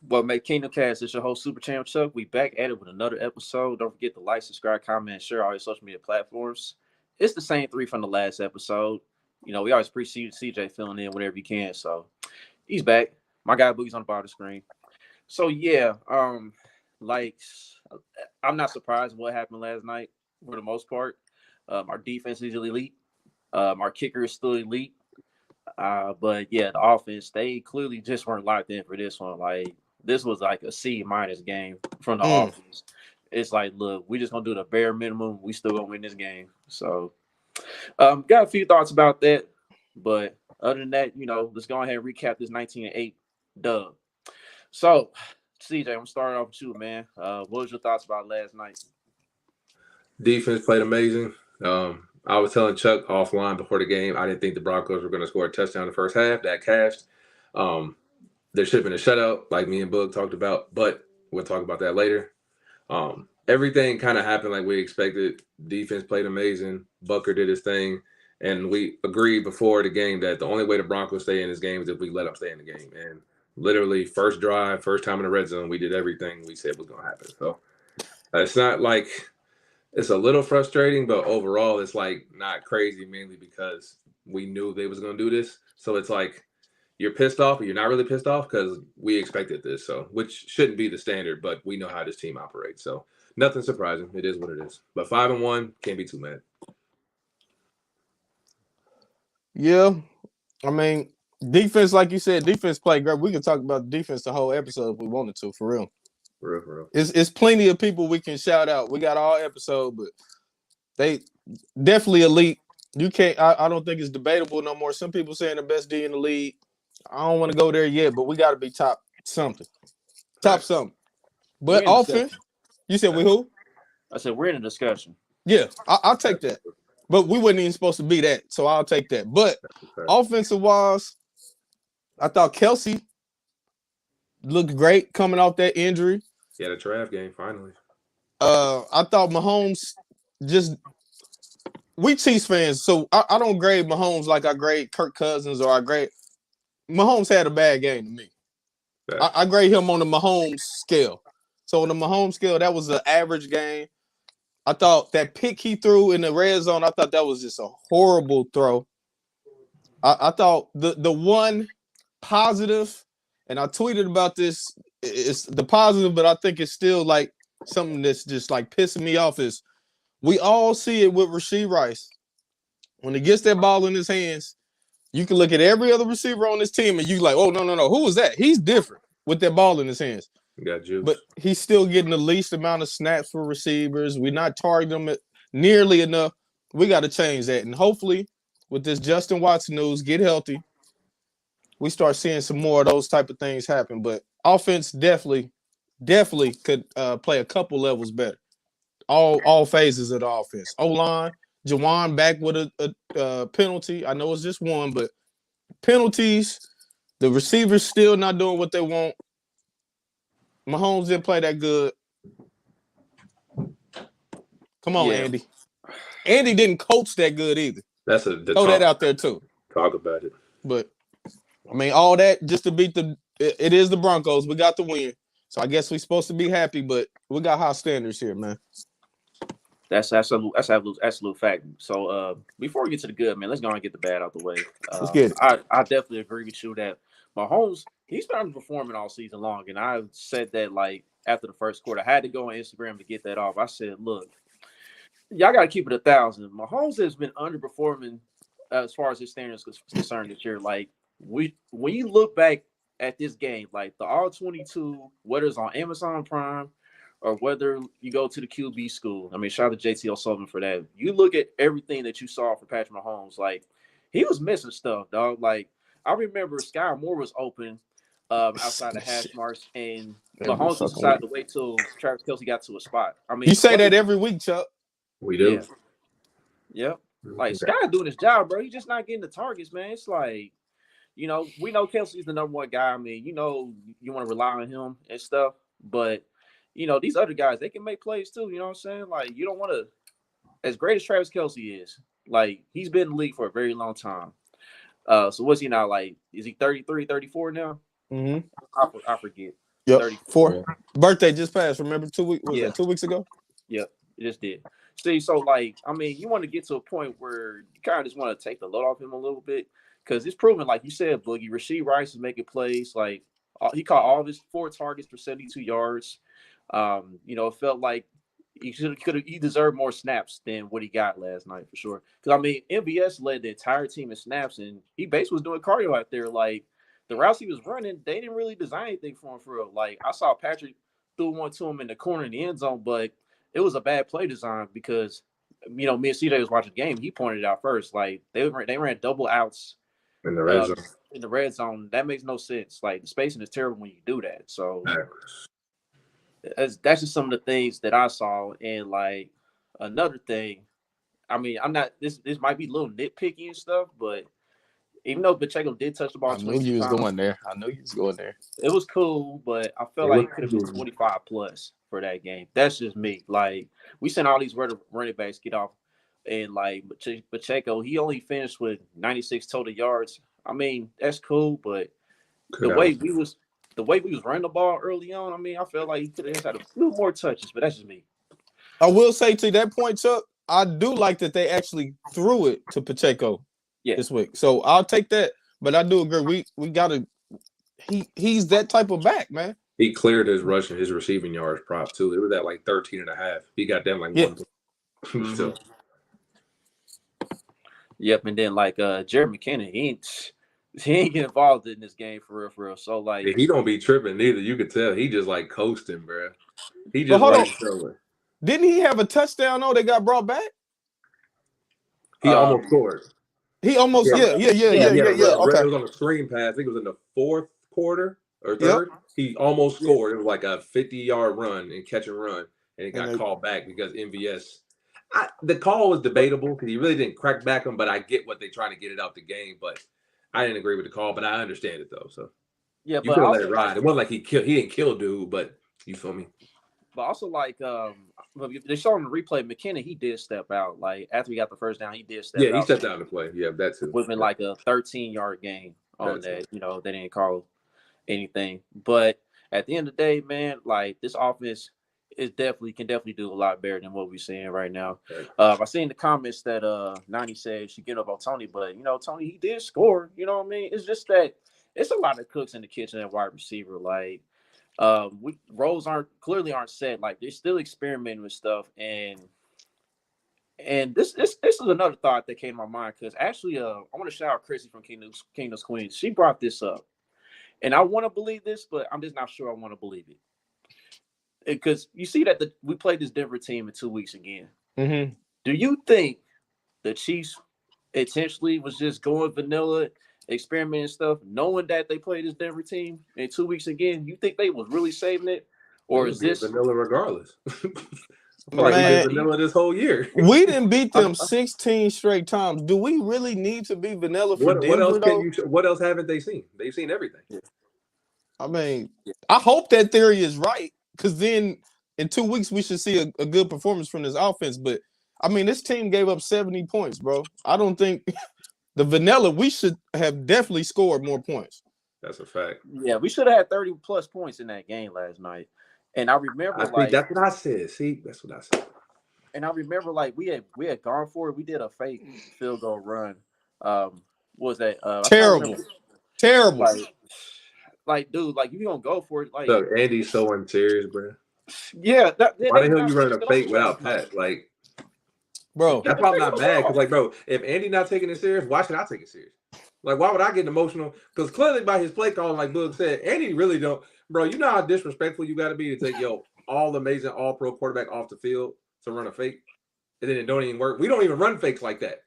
Well, make Kingdom Cast. It's your host, Super Champ Chuck. We back at it with another episode. Don't forget to like, subscribe, comment, and share all your social media platforms. It's the same three from the last episode. We always appreciate CJ filling in whenever you can. So he's back. My guy Boogie's on the bottom of the screen. So yeah, like I'm not surprised what happened last night for the most part. Our defense is elite. Our kicker is still elite. But yeah, the offense, they clearly just weren't locked in for this one. Like this was like a C minus game from the offense. It's like, look, we just gonna do the bare minimum. We still gonna win this game. So got a few thoughts about that. But other than that, let's go ahead and recap this 19-8 dub. So, CJ, I'm starting off with you, man. What was your thoughts about last night? Defense played amazing. I was telling Chuck offline before the game, I didn't think the Broncos were going to score a touchdown in the first half. That Kast. There should have been a shutout, like me and Boog talked about, but we'll talk about that later. Everything kind of happened like we expected. Defense played amazing. Bucker did his thing. And we agreed before the game that the only way the Broncos stay in this game is if we let them stay in the game. And literally, first drive, first time in the red zone, we did everything we said was going to happen. So it's not like it's a little frustrating, but overall, it's like not crazy, mainly because we knew they was going to do this. So it's like you're pissed off, but you're not really pissed off because we expected this. So which shouldn't be the standard, but we know how this team operates. So nothing surprising. It is what it is. But 5-1, can't be too mad. Yeah, I mean, defense, like you said, defense played great. We can talk about defense the whole episode if we wanted to, for real. For real. It's plenty of people we can shout out. We got all episode, but they definitely elite. You can't. I don't think it's debatable no more. Some people saying the best D in the league. I don't want to go there yet, but we got to be top something. Top something. But offense, you said we who? I said we're in a discussion. Yeah, I'll take that. But we wasn't even supposed to be that, so I'll take that. But offensive wise, I thought Kelsey looked great coming off that injury. He had a draft game finally. I thought Mahomes we Chiefs fans, so I don't grade Mahomes like I grade Kirk Cousins or I grade Mahomes had a bad game to me. I grade him on the Mahomes scale. So on the Mahomes scale, that was an average game. I thought that pick he threw in the red zone, I thought that was just a horrible throw. I thought the one positive, and I tweeted about this, it's the positive, but I think it's still like something that's just like pissing me off is we all see it with Rashee Rice. When he gets that ball in his hands, you can look at every other receiver on this team and you like, oh, no. Who was that? He's different with that ball in his hands. Got juice. But he's still getting the least amount of snaps for receivers. We're not targeting them nearly enough. We got to change that. And hopefully, with this Justin Watson news, get healthy. We start seeing some more of those type of things happen. But offense definitely could play a couple levels better. All phases of the offense. O-line, Jawan back with a penalty. I know it's just one, but penalties, the receivers still not doing what they want. Mahomes didn't play that good. Come on, Andy. Andy didn't coach that good either. That's throw that out there too. Talk about it. But I mean, all that just to beat it is the Broncos. We got the win. So I guess we're supposed to be happy, but we got high standards here, man. That's absolute fact. So before we get to the good, man, let's go and get the bad out the way. Let's get it. I definitely agree with you that Mahomes, he's been underperforming all season long. And I said that like after the first quarter. I had to go on Instagram to get that off. I said, look, y'all got to keep it 1,000. Mahomes has been underperforming as far as his standards is concerned this year. Like, when you look back at this game, like the All 22, whether it's on Amazon Prime or whether you go to the QB school, I mean, shout out to JT O'Sullivan for that. You look at everything that you saw for Patrick Mahomes, like, he was missing stuff, dog. Like, I remember Sky Moore was open outside the hash marks, and Mahomes just decided to wait till Travis Kelce got to a spot. I mean, you say that every week, Chuck. We do. Yeah. Like, Sky doing his job, bro. He's just not getting the targets, man. It's like, we know Kelsey's the number one guy. I mean, you want to rely on him and stuff, but these other guys, they can make plays too. You know what I'm saying? Like, you don't want to, as great as Travis Kelce is, like, he's been in the league for a very long time. So what's he now? Like, is he 33, 34 now? Mm-hmm. I forget. Yep. 34. 4. Birthday just passed. Remember 2 weeks? Was Yeah. that 2 weeks ago? Yep, it just did. See, so like, I mean, you want to get to a point where you kind of just want to take the load off him a little bit because it's proven, like you said, Boogie, Rasheed Rice is making plays. Like he caught all of his 4 targets for 72 yards. It felt like he deserved more snaps than what he got last night for sure. Because I mean, MVS led the entire team in snaps, and he basically was doing cardio out there. Like the routes he was running, they didn't really design anything for him for real. Like I saw Patrick threw one to him in the corner in the end zone, but it was a bad play design because me and CJ was watching the game. He pointed it out first. Like they ran double outs in the red zone. In the red zone. That makes no sense. Like the spacing is terrible when you do that. So that's just some of the things that I saw. And like another thing, I mean, I'm not this might be a little nitpicky and stuff, but even though Pacheco did touch the ball, I knew you was going there. It was cool, but I felt like it could have been 25 plus for that game. That's just me. Like we sent all these running backs get off, and like Pacheco, he only finished with 96 total yards. I mean, that's cool, but the way we was running the ball early on, I mean, I felt like he could have had a few more touches, but that's just me. I will say to that point, Chuck, I do like that they actually threw it to Pacheco this week. So I'll take that. But I do agree. We gotta he's that type of back, man. He cleared his receiving yards prop too. It was at like 13.5. He got them like 1. So yep, and then like Jared McKinnon, he ain't get involved in this game for real. So like he don't be tripping neither. You could tell he just like coasting, bro. He just like didn't he have a touchdown that got brought back? He almost scored. He almost yeah. Okay. It was on a screen pass. I think it was in the 4th quarter or 3rd. Yep. He almost scored. It was like a 50-yard run and catch and run, and it got called back because MVS. The call was debatable because he really didn't crack back him, but I get what they're trying to get it out the game. But I didn't agree with the call, but I understand it though. So yeah, you could let it ride. It wasn't like he didn't kill dude, but you feel me. But also, like, they saw in the replay, McKinnon, he did step out. Like, after he got the first down, he did step out. Yeah, he stepped out to play. Yeah, that's it. Within like a 13-yard gain on that. They didn't call anything. But at the end of the day, man, like, this offense can definitely do a lot better than what we're seeing right now. Right. I seen the comments that 90 said she get up on Tony, but, Tony, he did score. You know what I mean? It's just that it's a lot of cooks in the kitchen at wide receiver. Like, roles aren't set. Like they're still experimenting with stuff, and this is another thought that came to my mind because actually I want to shout out Chrissy from Kingdom's Queens. She brought this up, and I want to believe this, but I'm just not sure I want to believe it because you see that we played this Denver team in 2 weeks again. Mm-hmm. Do you think the Chiefs intentionally was just going vanilla, experimenting stuff, knowing that they played this Denver team in 2 weeks again? You think they was really saving it, or is this vanilla regardless? Man, vanilla this whole year. We didn't beat them 16 straight times. Do we really need to be vanilla for Denver? What else haven't they seen? They've seen everything. I mean, I hope that theory is right because then in 2 weeks we should see a good performance from this offense. But I mean, this team gave up 70 points, bro. I don't think. The vanilla, we should have definitely scored more points. That's a fact. Yeah, we should have had 30 plus points in that game last night. And I remember that's what I said. See, that's what I said. And I remember like we had gone for it. We did a fake field goal run. What was that? Terrible. Like, dude, like you gonna go for it? Like, look, Andy's so unserious, bro. Yeah. Why the hell you running a fake without Pat? Like. Bro, that's why I'm not mad because, like, bro, if Andy not taking it serious, why should I take it serious? Like, why would I get emotional? Because clearly, by his play call, like Boog said, Andy really don't, bro. You know how disrespectful you got to be to take your all-amazing, all-pro quarterback off the field to run a fake, and then it don't even work. We don't even run fakes like that.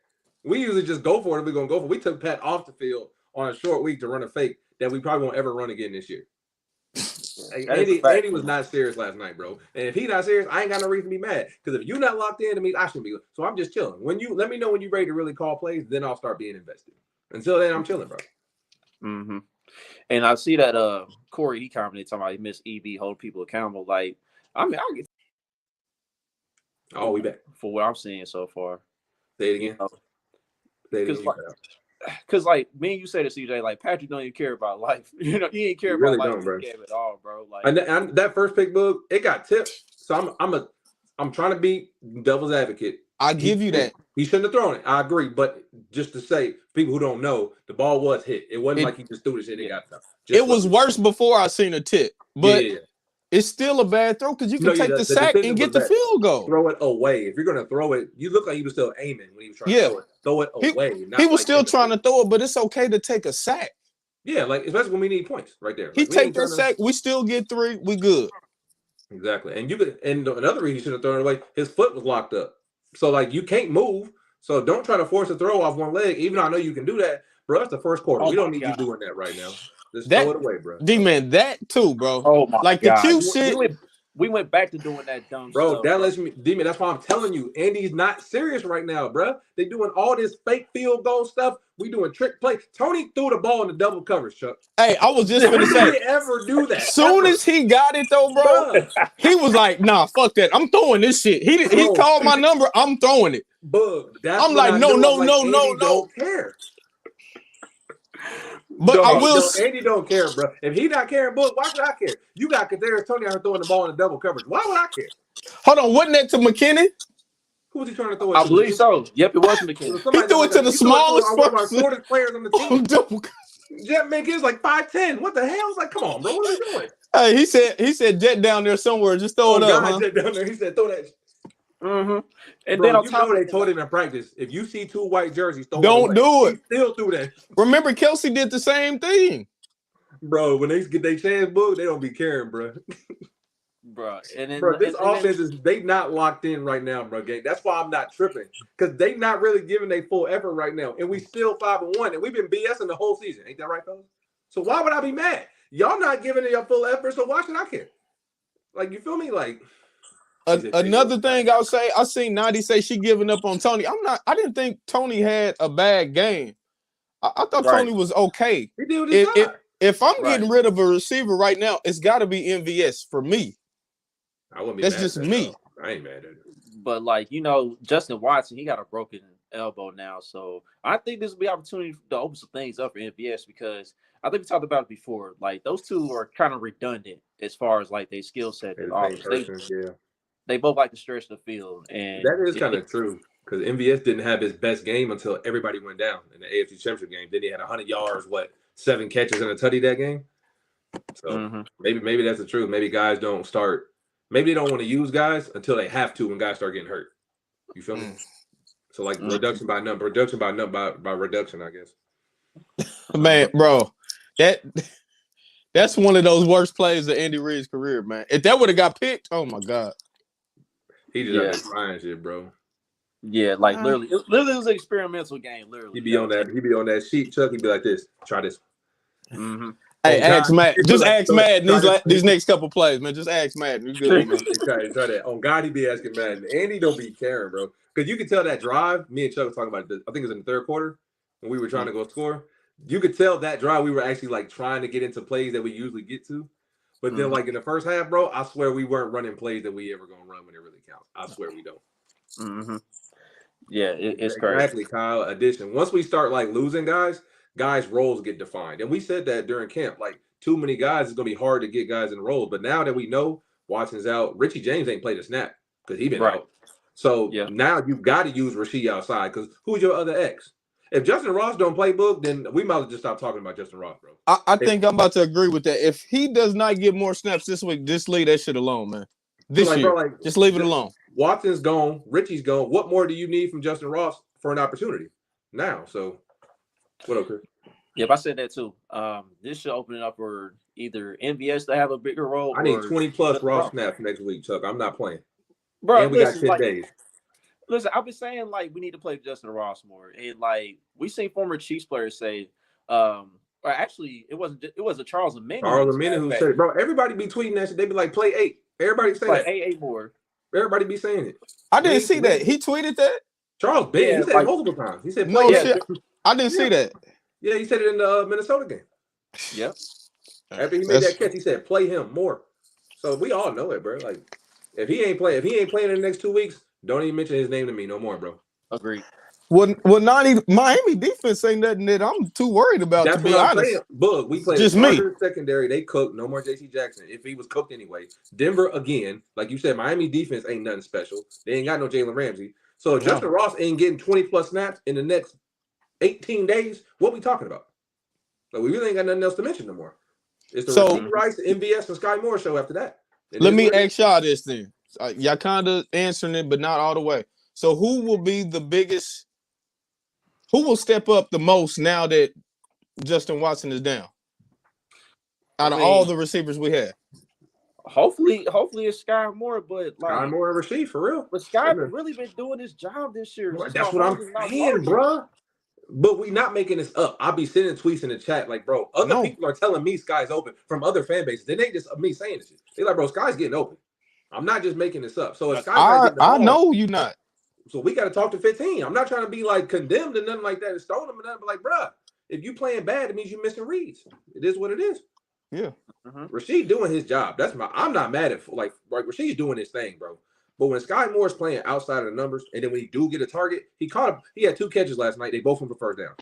We usually just go for it. We're gonna go for it. We took Pat off the field on a short week to run a fake that we probably won't ever run again this year. Andy was not serious last night, bro. And if he's not serious, I ain't got no reason to be mad. Because if you're not locked in, it means I shouldn't be. So I'm just chilling. When you let me know when you're ready to really call plays, then I'll start being invested. Until then, I'm chilling, bro. Mm-hmm. And I see that Corey, he commented talking about he missed EB, hold people accountable. Like, I mean, I'll get we back for what I'm seeing so far. Say it again. Say it again. because like me and you say to CJ, like Patrick don't even care about life. You know, he ain't care You about really life don't, bro. game at all, bro. Like, And that first pick, Boog, it got tipped. So I'm trying to be devil's advocate. I give you that. He shouldn't have thrown it. I agree, but just to say, people who don't know, the ball was hit. It wasn't like he just threw this shit. It got tough. It was worse before I seen a tip, but it's still a bad throw because you can take the sack and get the field goal. Throw it away. If you're gonna throw it, you look like he was still aiming when he was trying to throw it. Throw it away. He was still trying to throw it, but it's okay to take a sack. Yeah, like especially when we need points right there. He take that sack, we still get 3, we good. Exactly. And another reason he should have thrown it away, his foot was locked up. So like you can't move. So don't try to force a throw off one leg, even though I know you can do that. Bro, that's the first quarter. We don't need you doing that right now. Just throw it away, bro. D-man, that too, bro. Oh my like God. The cute shit. We went back to doing that dumb bro, stuff. That lets me, D-man, that's why I'm telling you, Andy's not serious right now, bro. They doing all this fake field goal stuff. We doing trick play. Tony threw the ball in the double coverage, Chuck. Hey, I was just gonna say, did he ever do that? Soon as he got it though, bro, he was like, "Nah, fuck that. I'm throwing this shit." He called my number. I'm throwing it. Bug. I'm like, no. Don't care. But I will. Andy don't care, bro. If he not caring, Book, why should I care? You got Kadarius Tony out here throwing the ball in the double coverage. Why would I care? Hold on, wasn't that to McKinney? Who was he trying to throw it to? I believe so. Yep, it was McKinney. He threw it to the smallest shortest players on the team. Jet McKinney's like 5'10". What the hell? It's like, come on, bro. What are you doing? Hey, he said Jet down there somewhere. Just throw it up. Huh? Jet down there. He said throw that. Mm-hmm. And bro, then on you top know they told him in practice, if you see 2 white jerseys, don't do it. He still do that. Remember, Kelsey did the same thing. Bro, when they get their chance book, they don't be caring, bro. Bro, this offense is they not locked in right now, bro. Gang. That's why I'm not tripping because they not really giving their full effort right now, and we still 5-1, and we've been BSing the whole season. Ain't that right, fellas? So why would I be mad? Y'all not giving it your full effort, so why should I care? Like, you feel me? Like. Another thing I'll say, I seen Nadi say she giving up on Tony. I didn't think Tony had a bad game. I thought Tony was okay. He did his job. If I'm getting rid of a receiver right now, it's got to be MVS for me. I wouldn't be That's mad just at that, me. Though. I ain't mad at it. But like, you know, Justin Watson, he got a broken elbow now. So I think this will be an opportunity to open some things up for MVS because I think we talked about it before. Like those two are kind of redundant as far as like their skill set. They both like to stretch the field. And that is kind of true. Because MVS didn't have his best game until everybody went down in the AFC Championship game. Then he had 100 yards, 7 catches and a tutty that game. So maybe that's the truth. Maybe guys don't start. Maybe they don't want to use guys until they have to when guys start getting hurt. You feel me? So like reduction by reduction, I guess. Man, bro, that's one of those worst plays of Andy Reid's career, man. If that would have got picked, oh my God. He just trying shit, bro. Yeah, like literally it was an experimental game. Literally, He be on that sheet, Chuck. He'd be like this. Try this. Mm-hmm. Hey, ask Matt. Just ask Madden these next couple plays, man. Just ask Madden. You good, man? Try that. On God, he be asking Madden. Andy don't be caring, bro. Because you could tell that drive. Me and Chuck were talking about this. I think it was in the third quarter when we were trying to go score. You could tell that drive we were actually like trying to get into plays that we usually get to. But then, like in the first half, bro, I swear we weren't running plays that we ever gonna run when it really counts. I swear we don't. Mm-hmm. Yeah, it's crazy. Exactly, Kyle. Addition. Once we start like losing guys roles get defined, and we said that during camp. Like too many guys, it's gonna be hard to get guys in roles. But now that we know Watson's out, Richie James ain't played a snap because he been out. So now you've got to use Rasheed outside because who's your other X? If Justin Ross don't play book, then we might as well just stop talking about Justin Ross, bro. I think I'm about to agree with that. If he does not get more snaps this week, just leave that shit alone, man. This year, bro, just leave it alone. Watson's gone. Richie's gone. What more do you need from Justin Ross for an opportunity now? So, what up, Chris? Yep, I said that too. This should open it up for either MVS to have a bigger role. I need 20+ Ross snaps next week, Chuck. I'm not playing. Bro, and we got 10 days. Listen, I've been saying like we need to play Justin Ross more, and like we seen former Chiefs players say, or actually it was a Charles Amena. Charles Amena who said it, bro. Everybody be tweeting that shit. They be like, play 8. Everybody say that. 8 more. Everybody be saying it. I didn't see that. He tweeted that. Charles he said it multiple times. He said, no shit. I didn't see that. Yeah, he said it in the Minnesota game. Yep. After he made that catch, he said, play him more. So we all know it, bro. Like if he ain't playing in the next 2 weeks, don't even mention his name to me no more, bro. Agreed. Well, not even Miami defense ain't nothing that I'm too worried about. That's To be what I'm honest, saying. Bug, we played just the me. Chargers secondary. They cooked. No more J.C. Jackson. If he was cooked anyway. Denver again, like you said, Miami defense ain't nothing special. They ain't got no Jalen Ramsey. So if No. Justin Ross ain't getting 20 plus snaps in the next 18 days, what we talking about? Like we really ain't got nothing else to mention no more. It's the So Rasheed Rice, the MVS, and Sky Moore show after that. let me ask y'all this then. Y'all kind of answering it, but not all the way. So who will be the biggest? Who will step up the most now that Justin Watson is down? Out of all the receivers we have. Hopefully it's Sky Moore, but like Sky Moore and Rasheed for real. But Sky really been doing his job this year. That's what I'm saying, bro. But we not making this up. I'll be sending tweets in the chat like, bro, other people are telling me Sky's open from other fan bases. It ain't just me saying this shit. They like, bro, Sky's getting open. I'm not just making this up. So if Sky's I know you not. So we got to talk to 15. I'm not trying to be like condemned and nothing like that and stone him and nothing, but like, bro, if you playing bad, it means you're missing reads. It is what it is. Yeah. Rasheed doing his job. I'm not mad at like Rasheed's doing his thing, bro. But when Sky Moore's playing outside of the numbers, and then when he do get a target, he had 2 catches last night. They both went for first down.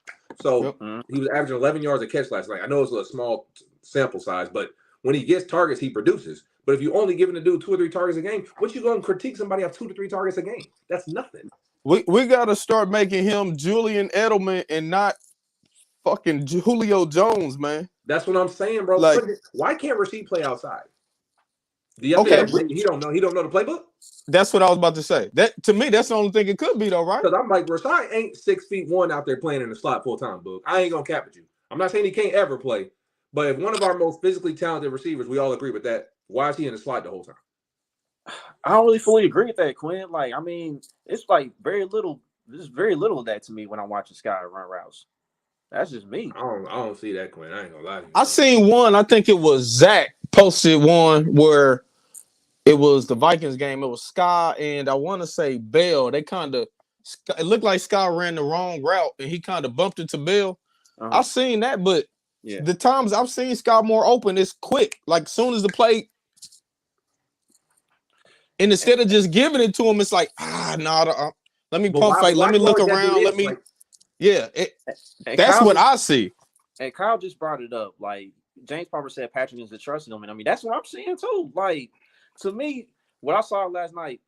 So he was averaging 11 yards a catch last night. I know it's a small sample size, but when he gets targets, he produces. But if you only giving the dude 2 or 3 targets a game, what you going to critique somebody off 2 to 3 targets a game? That's nothing. We got to start making him Julian Edelman and not fucking Julio Jones, man. That's what I'm saying, bro. Like, why can't Rasheed play outside? Do you think he don't know the playbook? That's what I was about to say. That to me, that's the only thing it could be, though, right? Because I'm like, Rasheed ain't 6'1" out there playing in the slot full time, bro. I ain't gonna cap at you. I'm not saying he can't ever play, but if one of our most physically talented receivers, we all agree with that. Why is he in the slot the whole time? I don't really fully agree with that, Quinn. Like, I mean, it's like very little. There's very little of that to me when I'm watching Sky run routes. That's just me. I don't see that, Quinn. I ain't gonna lie to you. I seen one. I think it was Zach posted one where it was the Vikings game. It was Sky and I want to say Bell. They kind of it looked like Sky ran the wrong route and he kind of bumped into Bell. I seen that, but the times I've seen Sky more open, it's quick. Like soon as the play, and instead of just giving it to him, it's like let me pump fake. Let me look around. Let me. That's what I see. And Kyle just brought it up. Like James Palmer said, Patrick is the trust in him, and I mean that's what I'm seeing too. Like to me, what I saw last night.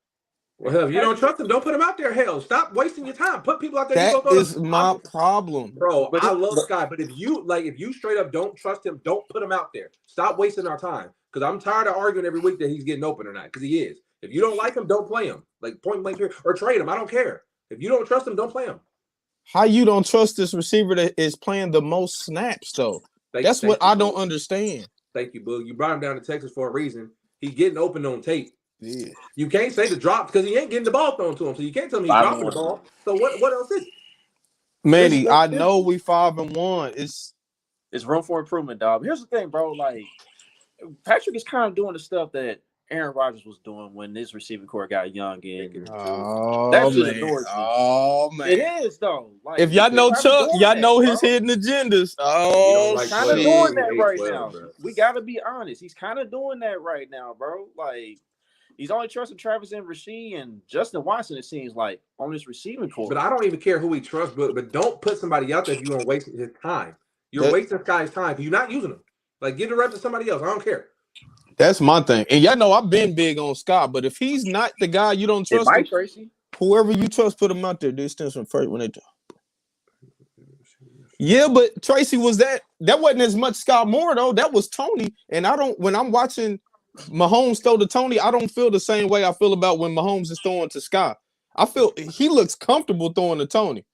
Well, hell, if you don't trust him, don't put him out there. Hell, stop wasting your time. Put people out there. That is my problem, bro. I love Sky, but if you straight up don't trust him, don't put him out there. Stop wasting our time. Because I'm tired of arguing every week that he's getting open or not. Because he is. If you don't like him, don't play him. Like point blank, or trade him. I don't care. If you don't trust him, don't play him. How you don't trust this receiver that is playing the most snaps, though? That's what I don't understand. Thank you, Boog. You brought him down to Texas for a reason. He's getting open on tape. Yeah. You can't say the drop because he ain't getting the ball thrown to him. So you can't tell me he's dropping the ball. So what else is it? Manny, I know we 5-1. It's room for improvement, dog. Here's the thing, bro. Like Patrick is kind of doing the stuff that Aaron Rodgers was doing when this receiving core got young and that's just man. Oh man, it is though. Like if y'all know Chuck, y'all know his hidden agendas. He's kind of doing that right now. Bro. We gotta be honest. He's kind of doing that right now, bro. Like he's only trusting Travis and Rasheed and Justin Watson. It seems like on this receiving core. But I don't even care who he trusts. But don't put somebody out there if you're gonna waste his time. You're wasting this guy's time because you're not using him. Like give the rep to somebody else. I don't care. That's my thing. And y'all know I've been big on Scott, but if he's not the guy you don't trust, Tracy, whoever you trust, put him out there. Distance from first when they talk. Yeah, but Tracy was that wasn't as much Scott Moore though. That was Tony. And when I'm watching Mahomes throw to Tony, I don't feel the same way I feel about when Mahomes is throwing to Scott. I feel he looks comfortable throwing to Tony.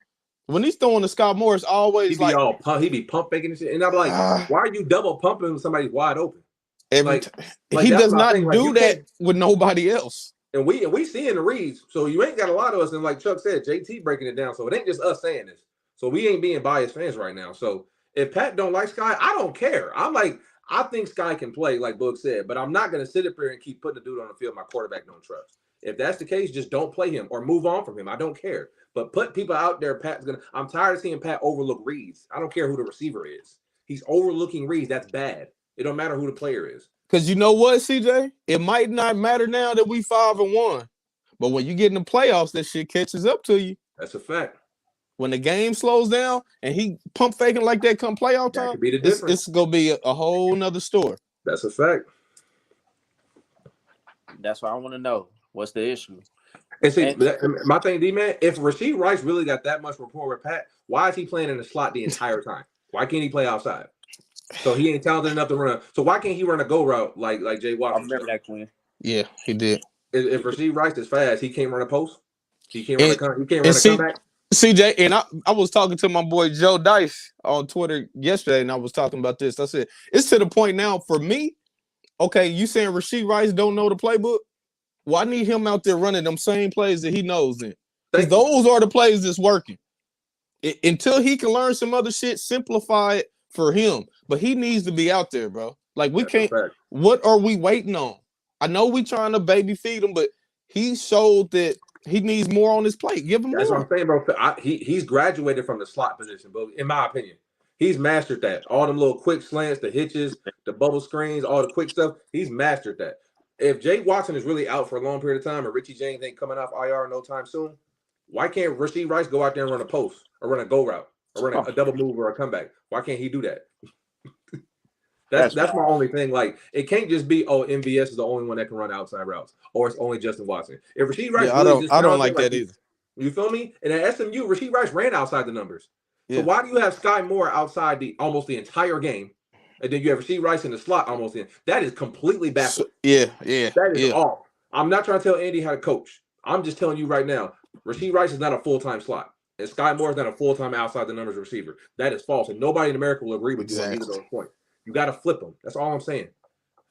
When he's throwing to Scott Moore, it's always he be pump faking and shit. And I'm like, why are you double pumping when somebody's wide open? He does not do that with nobody else. And we seeing the reads, so you ain't got a lot of us. And like Chuck said, JT breaking it down, so it ain't just us saying this. So we ain't being biased fans right now. So if Pat don't like Sky, I don't care. I'm like, I think Sky can play, like Boog said, but I'm not going to sit up here and keep putting the dude on the field my quarterback don't trust. If that's the case, just don't play him or move on from him. I don't care. But put people out there. I'm tired of seeing Pat overlook reads. I don't care who the receiver is. He's overlooking reads. That's bad. It don't matter who the player is. Because you know what, CJ? It might not matter now that we 5-1. But when you get in the playoffs, that shit catches up to you. That's a fact. when the game slows down and he pump faking like that come playoff That time, could be the difference. it's gonna be a whole nother story. That's a fact. That's what I want to know. What's the issue? And see, my thing, D-Man, if Rasheed Rice really got that much rapport with Pat, why is he playing in the slot the entire time? Why can't he play outside? So he ain't talented enough to run. So why can't he run a go route like Jay Watson? I remember that, Quinn. Yeah, he did. If Rasheed Rice is fast, he can't run a post. He can't run a comeback. CJ, and I was talking to my boy Joe Dice on Twitter yesterday, and I was talking about this. I said, it's to the point now for me, okay, you saying Rasheed Rice don't know the playbook? Well, I need him out there running them same plays that he knows in. Because those are the plays that's working. Until he can learn some other shit, simplify it for him. But he needs to be out there, bro. Like, we can't. What are we waiting on? I know we trying to baby feed him, but he showed that he needs more on his plate. Give him That's more. what I'm saying, bro. He's graduated from the slot position, but in my opinion, he's mastered that. All them little quick slants, the hitches, the bubble screens, all the quick stuff. He's mastered that. If Jay Watson is really out for a long period of time and Richie James ain't coming off IR no time soon, why can't Rasheed Rice go out there and run a post or run a go route or run a double move or a comeback? Why can't he do that? That's my only thing. Like, it can't just be, MVS is the only one that can run outside routes, or it's only Justin Watson. If Rasheed Rice, I don't like that either. You feel me? And at SMU, Rasheed Rice ran outside the numbers. Yeah. So why do you have Sky Moore outside almost the entire game, and then you have Rasheed Rice in the slot almost in? That is completely backwards. That is off. I'm not trying to tell Andy how to coach. I'm just telling you right now, Rasheed Rice is not a full-time slot, and Sky Moore is not a full-time outside the numbers receiver. That is false, and nobody in America will agree with you on either of those points. You got to flip them. That's all I'm saying.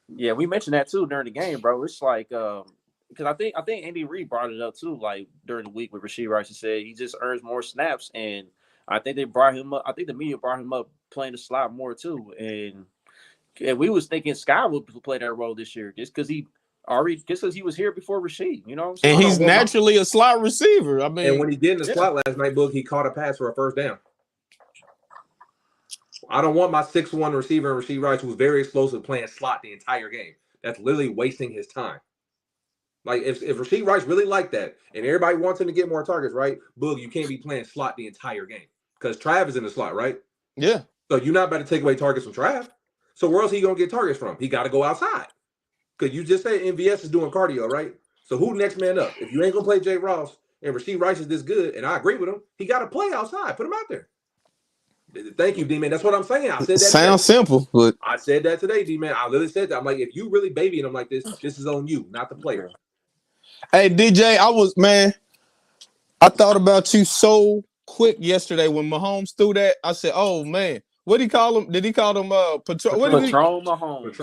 Yeah, we mentioned that too during the game, bro. It's like because I think Andy Reid brought it up too, like during the week with Rasheed Rice. He said he just earns more snaps, and I think they brought him up. I think the media brought him up playing the slot more too, and we was thinking Sky would play that role this year just because he was here before Rasheed. You know what I'm saying? And he's naturally a slot receiver. I mean, and when he did in the slot last night, Boog, he caught a pass for a first down. I don't want my 6'1" receiver and Rasheed Rice, who's very explosive, playing slot the entire game. That's literally wasting his time. Like, if Rasheed Rice really like that, and everybody wants him to get more targets, right? Boog, you can't be playing slot the entire game. Because Trav is in the slot, right? Yeah. So you're not about to take away targets from Trav. So where else he going to get targets from? He got to go outside. Because you just said MVS is doing cardio, right? So who next man up? If you ain't going to play Jay Ross and Rasheed Rice is this good, and I agree with him, he got to play outside. Put him out there. Thank you, D-Man. That's what I'm saying. I said that. Sounds simple, but I said that today, D-Man. I literally said that. I'm like, if you really babying him like this is on you, not the player. Hey, DJ, I thought about you so quick yesterday when Mahomes threw that. I said, oh, man. What did he call him? Did he call him Patron Mahomes?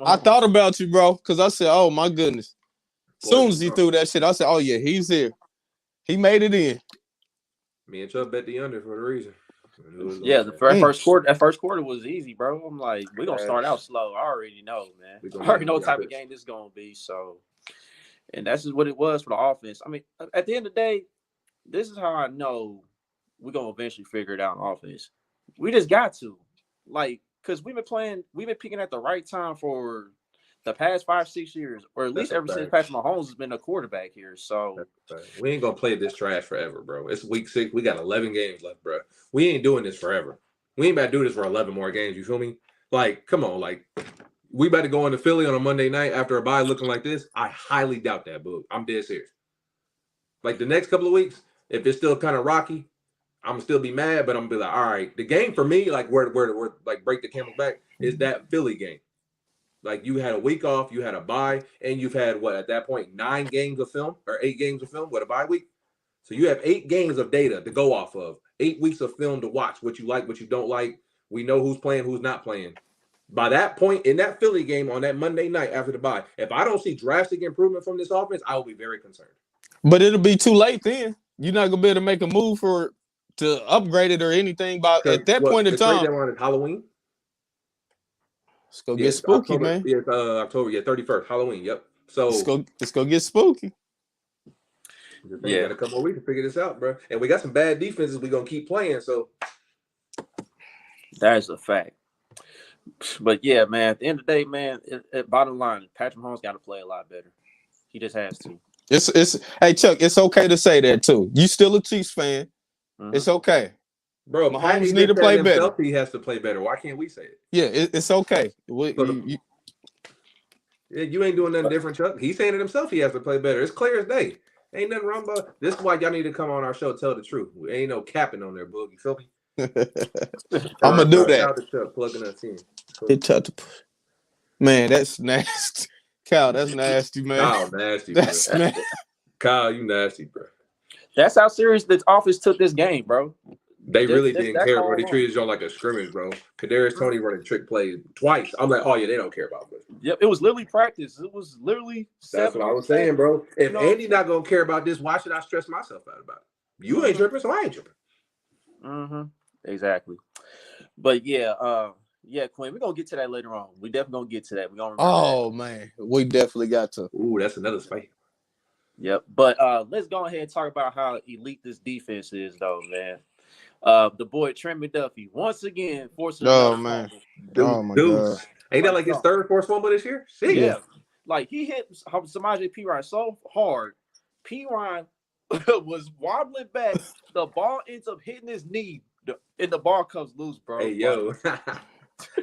I thought about you, bro, because I said, oh, my goodness. As soon as he threw that shit, I said, oh, yeah, he's here. He made it in. Me and Chubb bet the under for the reason. Yeah, the first quarter. That first quarter was easy, bro. I'm like, we're gonna start out slow. I already know, man. I already know what type of game this is gonna be. So, and that's just what it was for the offense. I mean, at the end of the day, this is how I know we're gonna eventually figure it out on offense. We just got to, like, because we've been picking at the right time for the past 5-6 years, or at least ever since Patrick Mahomes has been a quarterback here. So we ain't gonna play this trash forever, bro. It's week 6. We got 11 games left, bro. We ain't doing this forever. We ain't about to do this for 11 more games. You feel me? Like, come on, like, we about to go into Philly on a Monday night after a bye looking like this. I highly doubt that, Boog. I'm dead serious. Like, the next couple of weeks, if it's still kind of rocky, I'm gonna still be mad, but I'm gonna be like, all right. The game for me, like, where like break the camel's back, is that Philly game. Like, you had a week off, you had a bye, and you've had, what, at that point, 9 games of film or 8 games of film with a bye week? So you have 8 games of data to go off of, 8 weeks of film to watch, what you like, what you don't like. We know who's playing, who's not playing. By that point, in that Philly game on that Monday night after the bye, if I don't see drastic improvement from this offense, I will be very concerned. But it'll be too late then. You're not going to be able to make a move to upgrade it or anything at that point in time. The trade deadline is Halloween. It's gonna get spooky, October, man. Yeah, October, 31st, Halloween. Yep. So it's gonna get spooky. Yeah, got a couple of weeks to figure this out, bro. And we got some bad defenses we're gonna keep playing. So that is a fact. But yeah, man. At the end of the day, man. Bottom line, Patrick Mahomes got to play a lot better. He just has to. It's hey Chuck. It's okay to say that too. You still a Chiefs fan. It's okay. Bro, Mahomes Patty need to just play said better. himself he has to play better. Why can't we say it? Yeah, it's okay. You ain't doing nothing different, Chuck. He's saying it himself. He has to play better. It's clear as day. Ain't nothing wrong about this. Is why y'all need to come on our show, tell the truth. Ain't no capping on there, Boog. You feel me? I'm gonna do that. Shout out to Chuck plugging us in. Man, that's nasty. Kyle, that's nasty, man. Kyle, nasty, that's bro. Kyle, you nasty, bro. That's how serious the offense took this game, bro. They really didn't care, bro. They treated y'all like a scrimmage, bro. Kadarius Toney running trick plays twice. I'm like, oh yeah, they don't care about this. Yep, it was literally practice. It was literally. That's what I was saying, bro. If Andy's not gonna care about this, why should I stress myself out about it? You ain't tripping, so I ain't tripping. Exactly. But yeah, Quinn, we're gonna get to that later on. We definitely gonna get to that. We're gonna remember man, we definitely got to. Ooh, that's another fight. Yep. But let's go ahead and talk about how elite this defense is, though, man. The boy Trent McDuffie once again forcing. Oh man. Oh my God. Ain't that like his third or fourth fumble this year? Yeah. Like he hit Samaje Perine so hard. Perine was wobbling back. The ball ends up hitting his knee, and the ball comes loose, bro. Hey, yo.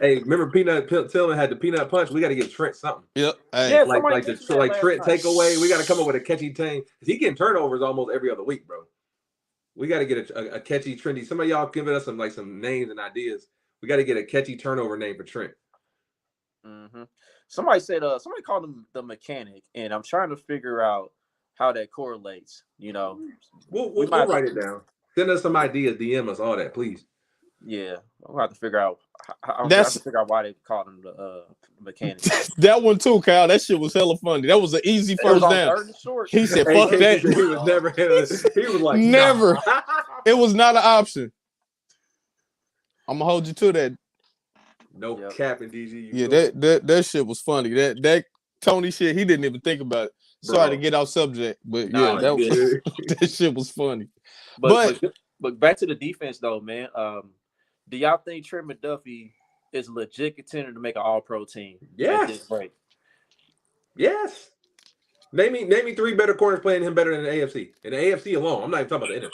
Hey, remember Peanut Tillman had the peanut punch? We got to give Trent something. Yep. Hey. Yeah, like Trent takeaway. We got to come up with a catchy thing. He getting turnovers almost every other week, bro. We got to get a catchy, trendy. Some of y'all giving us some names and ideas. We got to get a catchy turnover name for Trent. Somebody called him the mechanic, and I'm trying to figure out how that correlates. You know, we'll write it down. Send us some ideas. DM us all that, please. Yeah, I'll have to figure out. I'm trying to figure out why they called him the mechanic. That one too, Kyle. That shit was hella funny. That was an easy first down. He said, "Fuck that." He was never. He was like, never. Nah. It was not an option. I'm gonna hold you to that. No capping, DG. Yeah, that shit was funny. That Tony shit, he didn't even think about it. Sorry to get off subject, but that shit was funny. But back to the defense though, man. Do y'all think Trent McDuffie is a legit contender to make an All-Pro team? Yes. Yes. Name me three better corners playing him better than the AFC. In the AFC alone, I'm not even talking about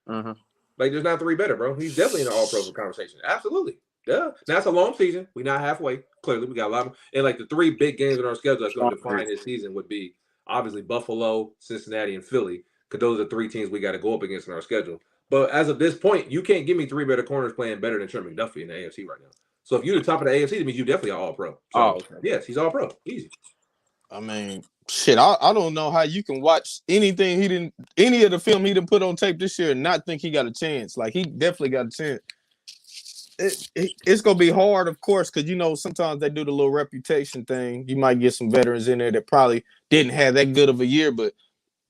the NFC. Like, there's not three better, bro. He's definitely in the All-Pro conversation. Absolutely. Yeah. Now it's a long season. We're not halfway. Clearly, we got a lot of, and like the three big games in our schedule that's going to define this season would be obviously Buffalo, Cincinnati, and Philly. Because those are three teams we got to go up against in our schedule. But as of this point, you can't give me three better corners playing better than Trent McDuffie in the AFC right now. So if you're the top of the AFC, that means you definitely are All-Pro. So, yes, he's All-Pro. Easy. I mean, shit, I don't know how you can watch any of the film he didn't put on tape this year and not think he got a chance. Like, he definitely got a chance. It's going to be hard, of course, because, sometimes they do the little reputation thing. You might get some veterans in there that probably didn't have that good of a year, but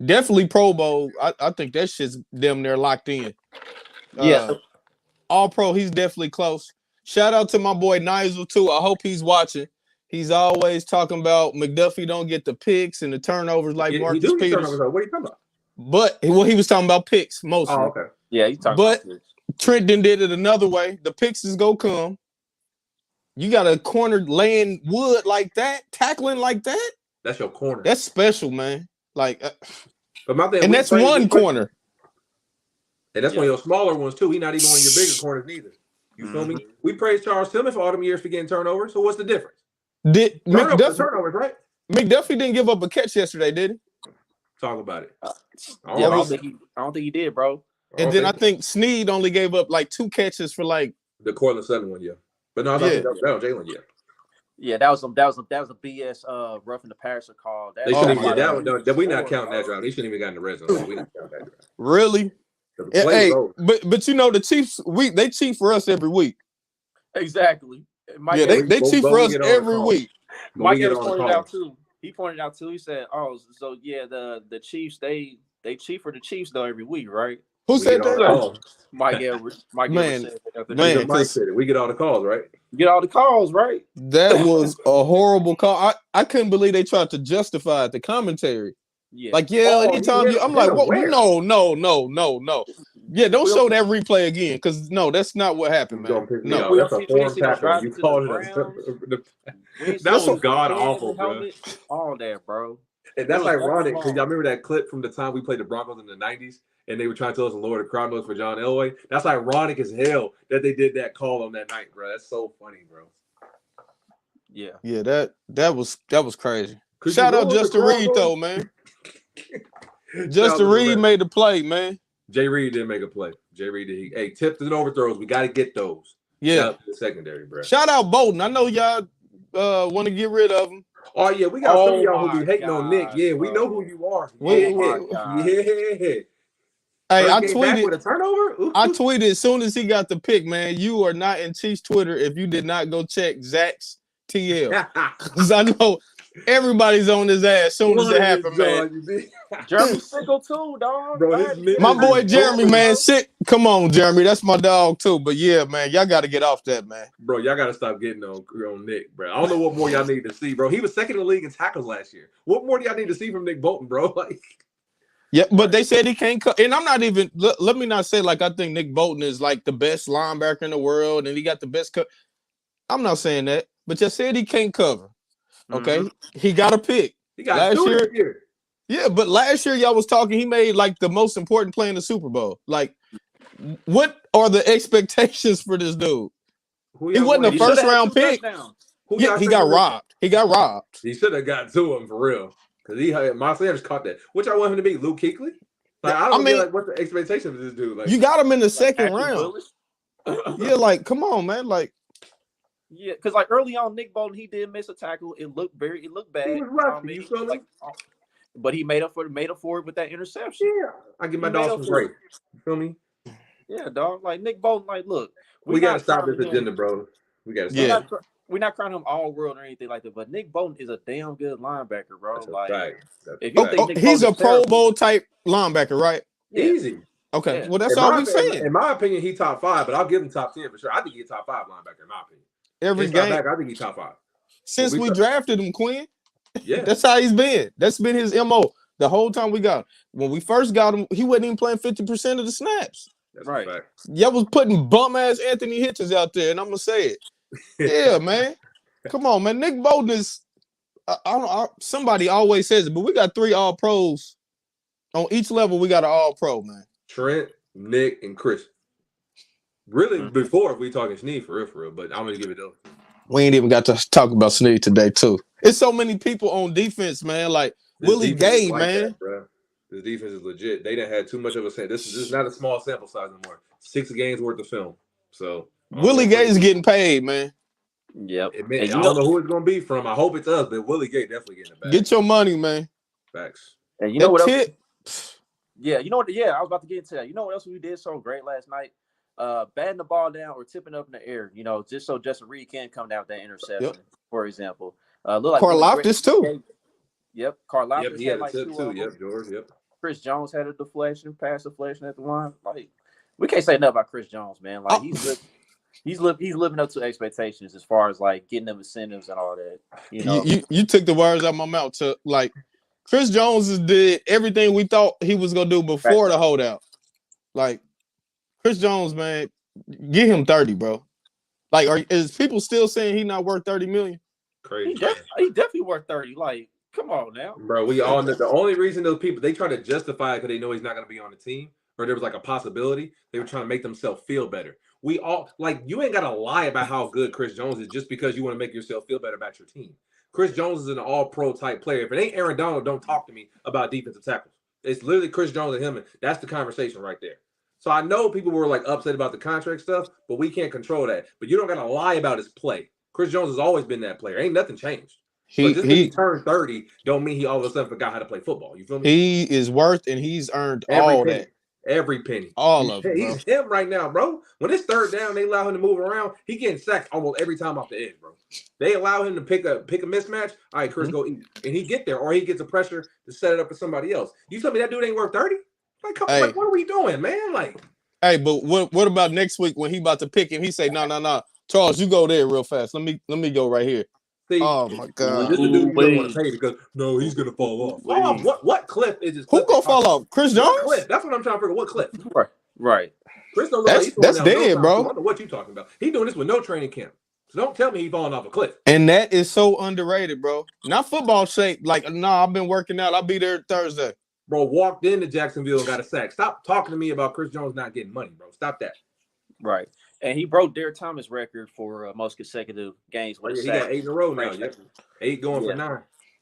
definitely Pro Bowl. I think that shit's damn near locked in. All-Pro, he's definitely close. Shout out to my boy Nigel, too. I hope he's watching. He's always talking about McDuffie don't get the picks and the turnovers like Marcus Peters. What are you talking about? But he was talking about picks mostly. Oh, okay. Yeah, he's talking about picks. Trent did it another way. The picks is going to come. You got a corner laying wood like that, tackling like that. That's your corner. That's special, man. Like, but my thing, and that's one corner. And that's one of your smaller ones, too. He's not even one of your bigger corners, neither. You feel me? We praised Charles Tillman for all them years for getting turnovers. So what's the difference? Turnovers, right? McDuffie didn't give up a catch yesterday, did he? Talk about it. I don't think he did, bro. And then I think Snead only gave up like 2 catches for like the Cortland Sutton one, yeah. But no, that was Jalen, yeah. Yeah, that was a BS roughing the passer call. They shouldn't even that one. We not counting that drive. They shouldn't even got in the red zone. We not counting that drive. Really? Hey, but the Chiefs, they cheat for us every week. Exactly. They cheat for us every week. Mike Evans pointed out too. He pointed out too. He said, "Oh, so yeah, the Chiefs they cheat for the Chiefs though every week, right?" Who said that? Mike Evers. Mike said it. We get all the calls, right? Get all the calls, right? That was a horrible call. I couldn't believe they tried to justify it, the commentary. Yeah. Like, anytime I'm like, what? No. Yeah, don't show that replay again, because no, that's not what happened, man. No, that's a form tackle. You called it. That was god awful, bro. All that, bro. And that's ironic because y'all remember that clip from the time we played the Broncos in the 90s, and they were trying to tell us to lower the crowd noise for John Elway. That's ironic as hell that they did that call on that night, bro. That's so funny, bro. Yeah, that was crazy. Could Shout you out lower the Justin crowd Reed noise? though, man. Shout Justin out to Reed the made the play, man. Jay Reed didn't make a play. Jay Reed did. Hey, tips and overthrows. We got to get those. Yeah. Shout out to the secondary, bro. Shout out Bolton. I know y'all want to get rid of him. Oh yeah, we got some of Oh y'all who my be hating on Nick. God, Yeah, we bro. know who you are. We- my God. Yeah. Hey, First I game back with tweeted. a turnover. Ooh. I tweeted as soon as he got the pick, man. You are not in Chiefs Twitter if you did not go check Zach's TL. Because I know everybody's on his ass as soon as it happened, man. Jeremy Sickle too, dog. Bro, God his damn. nigga- My boy His Jeremy, boy, man. bro. Sick. Come on, Jeremy. That's my dog too. But yeah, man, y'all got to get off that, man. Bro, y'all got to stop getting on Nick, bro. I don't know what more y'all need to see, bro. He was second in the league in tackles last year. What more do y'all need to see from Nick Bolton, bro? Like, Yeah, but they said he can't cut. And I'm not even. Let me not say like I think Nick Bolton is like the best linebacker in the world and he got the best cut. I'm not saying that, but you said he can't cover. Okay, he got a pick. he got Last two year- this year. Yeah, but last year y'all was talking. He made like the most important play in the Super Bowl. Like, what are the expectations for this dude? Who He y'all wasn't want? a He first shoulda had round 2 pick. touchdowns. Who Yeah, y'all he think got is- robbed. He got robbed. He should have got to him for real. Because he had Miles Sanders caught that. Which I want him to be, Luke Kuechly? Like, I don't I mean- get like what's the expectation of this dude. Like, You got him in the second Patrick round. Willis. Yeah, like come on, man. Like, Yeah, because like early on, Nick Bolton, he did miss a tackle. It looked bad. he was You know rough. what I mean? You feel me? Like, but he made up for it with that interception. Yeah, I give my He made dog up some for break. You feel me? Yeah, dog. Like Nick Bolton, like look, We got to not stop this crowning him- agenda, bro. We got to Yeah. stop. We're not crowning him all world or anything like that. But Nick Bolton is a damn good linebacker, bro. That's a Like fact. That's if a you fact. think Nick he's a Bolton's Pro terrible, Bowl type linebacker, right? yeah, Easy. Okay, Yeah. well that's In all my we opinion- saying. In my opinion, he top 5, but I'll give him top 10 for sure. I think he's top 5 linebacker. In my opinion, Every Inside game back, I think he's top 5. since we we talk- drafted him, Quinn. Yeah, That's how he's been. That's been his MO the whole time we got him. When we first got him, he wasn't even playing 50% of the snaps. that's Right. a fact. Y'all was putting bum ass Anthony Hitchens out there, and I'm gonna say it. Yeah, man. Come on, man. Nick Bolton is. Somebody always says it, but we got 3 All Pros on each level. We got an All Pro, man. Trent, Nick, and Chris. Really, Mhm. before if we talking Snead for real, but I'm gonna give it those. We ain't even got to talk about Snead today, too. It's so many people on defense, man. Like This Willie defense is Gay, man. that, bro. This defense is legit. They done had too much of a sample. This is not a small sample size anymore. 6 games worth of film. So Willie Gay's getting paid, man. Yep. I And you don't know who it's gonna be from. I hope it's us, but Willie Gay definitely getting it back. Get your money, man. Facts. And you know what else? Tip, Yeah, you know what? Yeah, I was about to get into that. You know what else we did so great last night? Batting the ball down or tipping up in the air. You know, just so Justin Reed can come down with that interception, for example. Look like Karlaftis, too. Yep, Karlaftis Yep, he had had a like tip 2 too. of them. Yep, George. Yep. Chris Jones had a pass deflection at the line. Like we can't say nothing about Chris Jones, man. Like he's living up to expectations as far as like getting them incentives and all that. You know, you took the words out of my mouth. To like, Chris Jones did everything we thought he was gonna do before the holdout. Like, Chris Jones, man, get him 30, bro. Like, is people still saying he not worth 30 million? Crazy. he definitely worth 30. Like, come on now, Bro, we all know the only reason those people they try to justify it because they know he's not going to be on the team or there was like a possibility. They were trying to make themselves feel better. We all like you ain't got to lie about how good Chris Jones is just because you want to make yourself feel better about your team. Chris Jones is an all-pro type player. If it ain't Aaron Donald, don't talk to me about defensive tackles. It's literally Chris Jones and him, and that's the conversation right there. So I know people were like upset about the contract stuff, but we can't control that. But you don't got to lie about his play. Chris Jones has always been that player. Ain't nothing changed. But just because he turned 30, don't mean he all of a sudden forgot how to play football. You feel me? He is worth, and he's earned all penny, that. Every penny. All of it, bro. He's him right now, bro. When it's third down, they allow him to move around. He getting sacked almost every time off the edge, bro. They allow him to pick a mismatch. All right, Chris, go eat. And he get there, or he gets the pressure to set it up for somebody else. You tell me that dude ain't worth 30? Like, come on, like, what are we doing, man? Like, hey, but what about next week when he about to pick him? He say, no. Charles, you go there real fast. Let me go right here. see, Oh my God. this is the dude you don't want to pay because no, he's gonna fall off. Fall off. What cliff is this? Who gonna fall off? Chris Jones? What cliff? That's what I'm trying to figure. What cliff? Right. Chris don't look like he's That's going down dead, no bro. I don't know what you're talking about. He's doing this with no training camp. So don't tell me he's falling off a cliff. And that is so underrated, bro. Not football shape. Like, I've been working out. I'll be there Thursday. bro, walked into Jacksonville and got a sack. Stop talking to me about Chris Jones not getting money, bro. Stop that. Right. And he broke Derek Thomas' record for most consecutive games with a He sack. got 8 in a row now. Yep. 8 going for 9.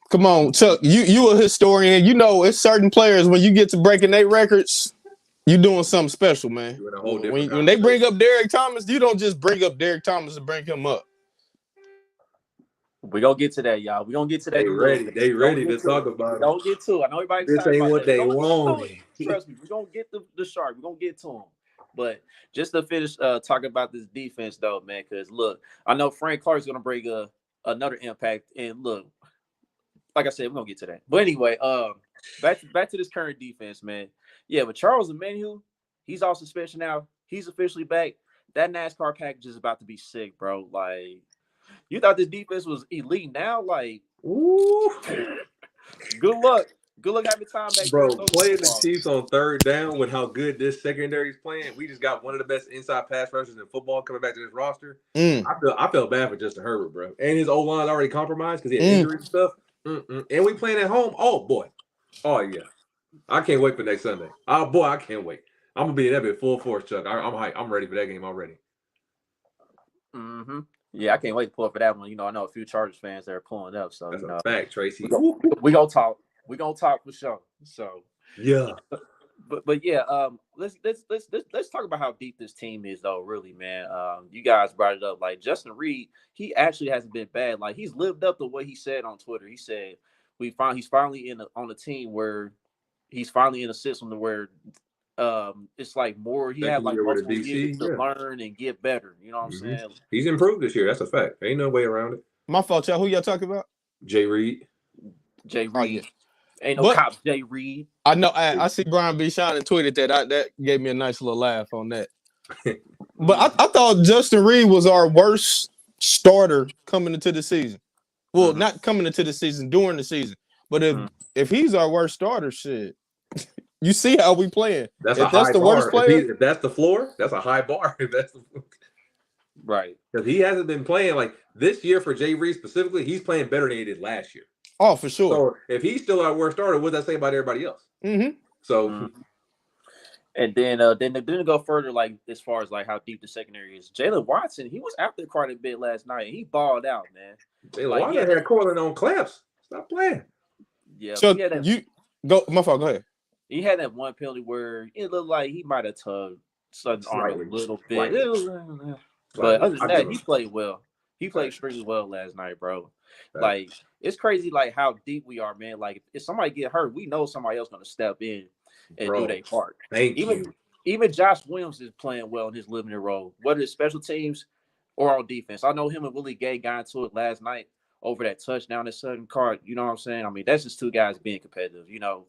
Come on, Chuck. You a historian. You know it's certain players when you get to breaking their records, you doing something special, man. Doing a whole When they bring up Derek Thomas, you don't just bring up Derek Thomas and bring him up. We're going to get to that, y'all. We're going to get to that. They ready to talk about it. Don't get to it. I know everybody's this excited ain't about what that. they want. Trust me, we're going to get the shark. We're going to get to him. But just to finish talking about this defense, though, man, because, look, I know Frank Clark's going to bring another impact. And, look, like I said, we're going to get to that. But anyway, back to this current defense, man. Yeah, but Charles Omenihu, he's off suspension now. He's officially back. That NASCAR package is about to be sick, bro. Like, you thought this defense was elite now? Like, ooh, good luck. Good luck having time back. Bro, playing the Chiefs on third down with how good this secondary is playing. We just got one of the best inside pass rushers in football coming back to this roster. I felt bad for Justin Herbert, bro. And his O-line already compromised because he had injuries and stuff. And we playing at home. Oh, boy. Oh, yeah. I can't wait for next Sunday. Oh, boy, I can't wait. I'm going to be in that bit full force, Chuck. I'm hyped. I'm ready for that game already. Mm-hmm. Yeah, I can't wait to pull up for that one. You know, I know a few Chargers fans that are pulling up. So that's a fact, Tracy. We gonna talk. We gonna talk for sure. So yeah, but yeah, let's talk about how deep this team is, though. Really, man. You guys brought it up. Like Justin Reed, he actually hasn't been bad. Like he's lived up to what he said on Twitter. He said he's finally on a team where he's finally in a system where it's like more. He had like multiple years to learn and get better. You know what I'm saying? He's improved this year. That's a fact. Ain't no way around it. My fault, y'all. Who y'all talking about? Jay Reed. Oh, yeah. Ain't no cop Jay Reed. I know. I see Brian B. Shining tweeted that. That gave me a nice little laugh on that. But I thought Justin Reed was our worst starter coming into the season. Well, not coming into the season, during the season. But if he's our worst starter, shit. You see how we playing. That's the worst player. If that's the floor, that's a high bar. Right. Because he hasn't been playing like this year for Jay Reed specifically. He's playing better than he did last year. Oh, for sure. So if he's still our worst starter, what does that say about everybody else? So, and then to go further, like as far as like how deep the secondary is, Jalen Watson, he was out there quite a bit last night. He balled out, man. Jalen Watson had Corlin on clamps. Stop playing. Yeah. So you go. My fault. Go ahead. He had that one penalty where it looked like he might have tugged Sutton's arm a little bit. But other than that, he played well. He played extremely well last night, bro. Like, it's crazy, like, how deep we are, man. Like, if somebody get hurt, we know somebody else going to step in and do their part. Even Josh Williams is playing well in his limited role, whether it's special teams or on defense. I know him and Willie Gay got into it last night over that touchdown at Sutton card. You know what I'm saying? I mean, that's just two guys being competitive, you know.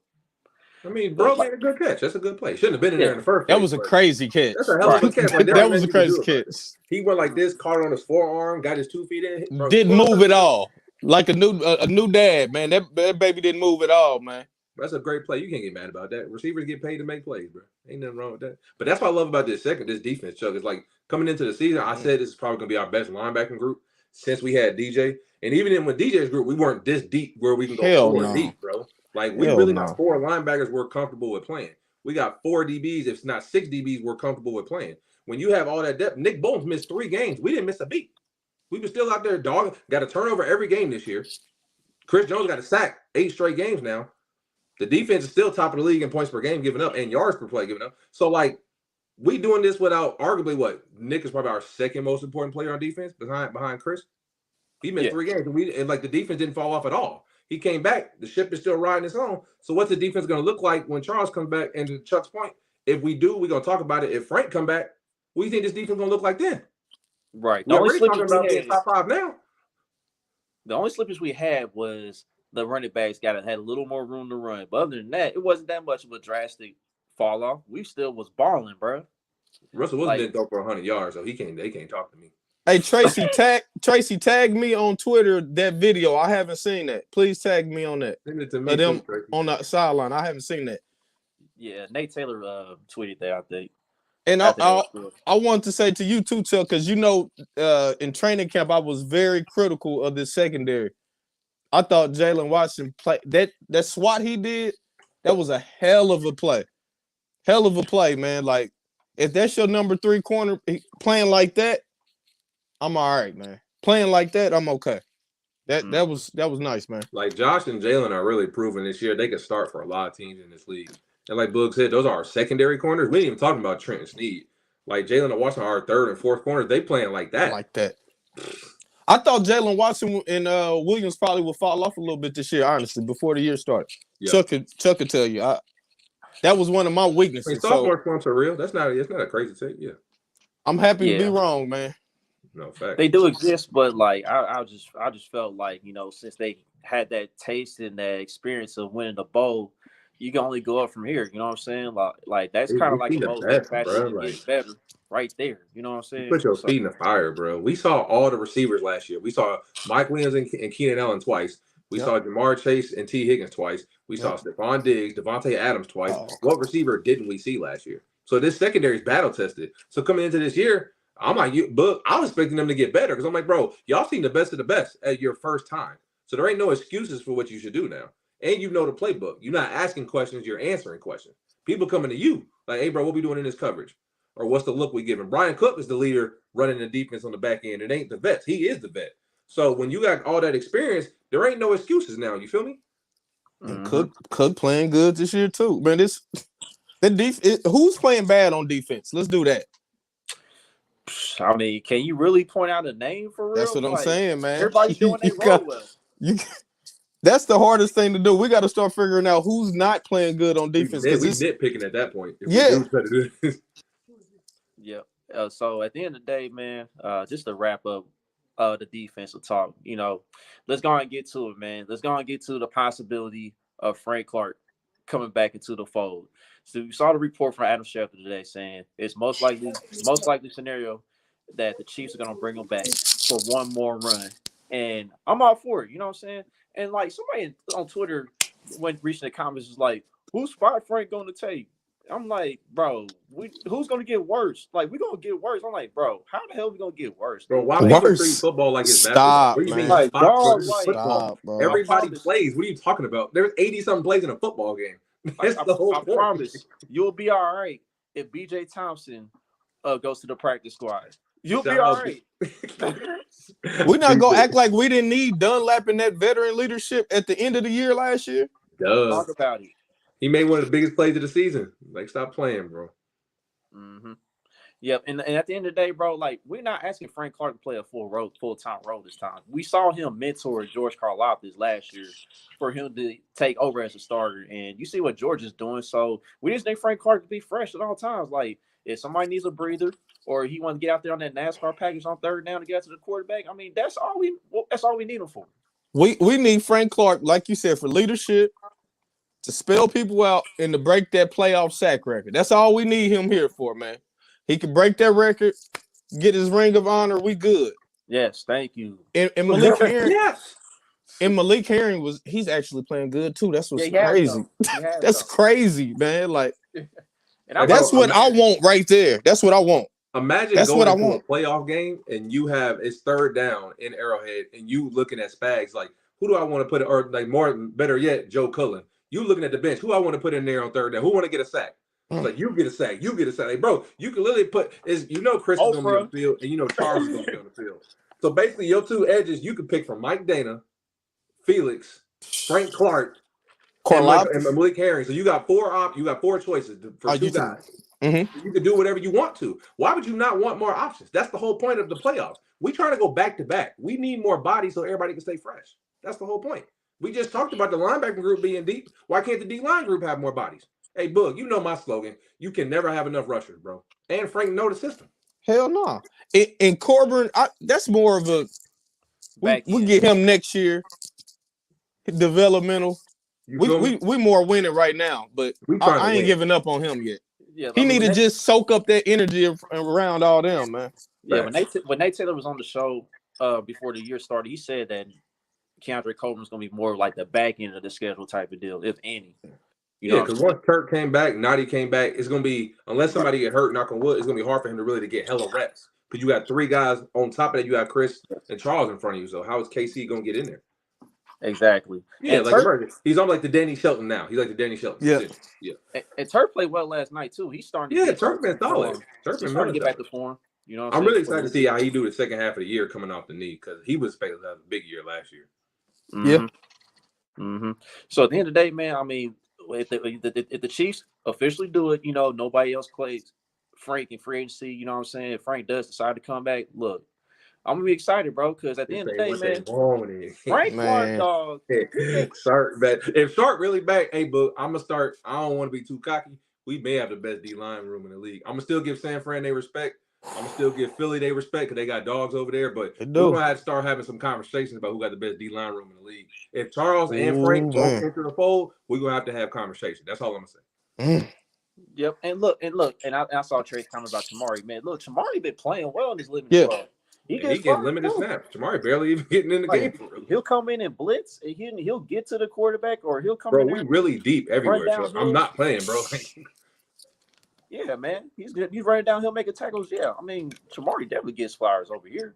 I mean, bro made a good catch. That's a good play. Shouldn't have been in there in the first place. That was a crazy catch. That's a hell of a catch. Like, that was a crazy catch. He went like this, caught it on his forearm, got his 2 feet in. Bro, didn't move at all. Like a new dad, man. That baby didn't move at all, man. That's a great play. You can't get mad about that. Receivers get paid to make plays, bro. Ain't nothing wrong with that. But that's what I love about this defense, Chuck. It's like coming into the season, I said this is probably going to be our best linebacking group since we had DJ. And even with DJ's group, we weren't this deep where we can go 4 deep, bro. Like, we really got 4 linebackers we're comfortable with playing. We got 4 DBs, if not 6 DBs, we're comfortable with playing. When you have all that depth, Nick Bolton's missed 3 games. We didn't miss a beat. We were still out there, dog. Got a turnover every game this year. Chris Jones got a sack 8 straight games now. The defense is still top of the league in points per game given up and yards per play given up. So, like, we doing this without arguably what? Nick is probably our second most important player on defense behind Chris. He missed 3 games. And the defense didn't fall off at all. He came back. The ship is still riding its own. So what's the defense going to look like when Charles comes back? And to Chuck's point, if we do, we're going to talk about it. If Frank come back, what do you think this defense going to look like then? Right. We're already talking about being top 5 now. The only slippage we had was the running backs had a little more room to run. But other than that, it wasn't that much of a drastic fall off. We still was balling, bro. Russell Wilson didn't go for 100 yards, so they can't talk to me. Hey, Tracy, tag me on Twitter that video. I haven't seen that. Please tag me on that. Send it to me them on the sideline. I haven't seen that. Yeah, Nate Taylor tweeted that, I think. And I want to say to you too, Chuck, because you know, in training camp, I was very critical of this secondary. I thought Jalen Watson played that SWAT he did. That was a hell of a play. Hell of a play, man. Like, if that's your number 3 corner playing like that, I'm all right, man. Playing like that, I'm okay. That was nice, man. Like Josh and Jalen are really proving this year they can start for a lot of teams in this league. And like Boog said, those are our secondary corners. We ain't even talking about Trent and Snead. Like Jalen and Watson are our 3rd and 4th corners. They playing like that. Like that. I thought Jalen Watson and Williams probably would fall off a little bit this year, honestly, before the year started. Yeah. Chuck could tell you. That was one of my weaknesses. I mean, sophomore slumps are real. It's not a crazy take. Yeah. I'm happy to be wrong, man. No fact. They do exist, but like I just felt like, you know, since they had that taste and that experience of winning the bowl, you can only go up from here. You know what I'm saying? Like that's kind of like the most fashion to get better right there. You know what I'm saying? Put your feet in the fire, bro. We saw all the receivers last year. We saw Mike Williams and Keenan Allen twice. We saw Jamar Chase and T. Higgins twice. We saw Stephon Diggs, Devontae Adams twice. What receiver didn't we see last year? So this secondary is battle tested. So coming into this year, I'm like, but I was expecting them to get better because I'm like, bro, y'all seen the best of the best at your first time. So there ain't no excuses for what you should do now. And you know the playbook. You're not asking questions, you're answering questions. People coming to you like, hey, bro, what we doing in this coverage? Or what's the look we giving? Brian Cook is the leader running the defense on the back end. It ain't the vets. He is the vet. So when you got all that experience, there ain't no excuses now. You feel me? And Cook playing good this year too. Man, who's playing bad on defense? Let's do that. I mean, can you really point out a name for real? That's what I'm saying, man. Everybody's doing their role well. That's the hardest thing to do. We got to start figuring out who's not playing good on defense. We nitpicking at that point. Yeah. So at the end of the day, man, just to wrap up the defensive talk, you know, let's go and get to it, man. Let's go and get to the possibility of Frank Clark coming back into the fold. So you saw the report from Adam Schefter today saying it's most likely scenario that the Chiefs are going to bring him back for one more run. And I'm all for it. You know what I'm saying? And like somebody on Twitter when reaching the comments was like, whose spot Frank going to take? I'm like, bro, who's going to get worse? Like, we're going to get worse. I'm like, bro, how the hell are we going to get worse? Bro, why people treat football like it's basketball? What do you mean? Like, dog, football? Bro. Everybody plays. What are you talking about? There's 80-something plays in a football game. That's the whole point. I promise you'll be all right if B.J. Thompson goes to the practice squad. You'll be all right. We're not going to act like we didn't need Dunlap and that veteran leadership at the end of the year last year. Talk about it. He made one of the biggest plays of the season. Like, stop playing, bro. Mm-hmm. Yep. And at the end of the day, bro, like, we're not asking Frank Clark to play a full-time role this time. We saw him mentor George Karlaftis last year for him to take over as a starter. And you see what George is doing. So we just need Frank Clark to be fresh at all times. Like, if somebody needs a breather or he wants to get out there on that NASCAR package on third down to get to the quarterback, I mean, that's all we need him for. We need Frank Clark, like you said, for leadership, to spell people out and to break that playoff sack record. That's all we need him here for, man. He can break that record, get his ring of honor. We good. Yes, thank you. And Malik Herring, and Malik Herring he's actually playing good too. That's what's crazy. That's crazy, man. Like, that's what I want right there. That's what I want. Imagine going to a playoff game and it's third down in Arrowhead and you looking at Spags like, who do I want to put it, or like better yet, Joe Cullen. You looking at the bench, who I want to put in there on third down? Who want to get a sack? Like, you get a sack, you get a sack. Like, bro, you can literally Chris is going to be on the field and Charles is going to be on the field. So basically your two edges, you can pick from Mike Dana, Felix, Frank Clark, and Malik Herring. So you got four choices for two guys. Mm-hmm. You can do whatever you want to. Why would you not want more options? That's the whole point of the playoffs. We trying to go back to back. We need more bodies so everybody can stay fresh. That's the whole point. We just talked about the linebacker group being deep. Why can't the D-line group have more bodies? Hey, Boog, you know my slogan. You can never have enough rushers, bro. And Frank know the system. Hell no. And Corbin, that's more of a we get him next year. Developmental. We more winning right now, but I ain't giving up on him yet. Yeah, he need to just soak up that energy around all them, man. Yeah, when Nate Taylor was on the show before the year started, he said that Keandre Coleman's going to be more like the back end of the schedule type of deal, if any. Because once Kirk came back, Nadi came back, it's going to be, unless somebody get hurt, knock on wood, it's going to be hard for him to get hella reps. Because you got three guys on top of that. You got Chris and Charles in front of you. So how is KC going to get in there? Exactly. Yeah, And like emerging. He's on like the Danny Shelton now. He's like the Danny Shelton. Yeah. Yeah. And Turk played well last night too. He's starting to Yeah, get Turk been solid. form. Turk He's been starting to really get back solid. to form. You know what I'm I'm really saying? excited to see how he do the second half of the year coming off the knee because he was expected to have a big year last year. Yeah. So at the end of the day, man, I mean, if the Chiefs officially do it, you know, nobody else plays Frank in free agency. You know what I'm saying? If Frank does decide to come back, look, I'm gonna be excited, bro, because at the If end of they the day, what man, they wanted. Frank Clark, Man. dog, Sark back. If Sark really back, hey, but I'm gonna start. I don't want to be too cocky. We may have the best D line room in the league. I'm gonna still give San Fran their respect. I'm gonna still give Philly their respect because they got dogs over there. But They we're do. gonna have to start having some conversations about who got the best D line room in the league. If Charles and Ooh, Frank both man. enter the fold, we're gonna have to have conversations. That's all I'm gonna say. Yep, and I saw Trace comment about Tamari. Man, look, Tamari been playing well in this living Yeah. club. He And gets he getting fired limited too. snaps. Jamari barely even getting in the game for real. He'll come in and blitz, and he'll get to the quarterback, or he'll come Bro, in there we really deep run everywhere. So I'm downhill. not playing, bro. Yeah, man, he's good. He's running downhill, making tackles. Yeah, I mean, Tamari definitely gets flowers over here.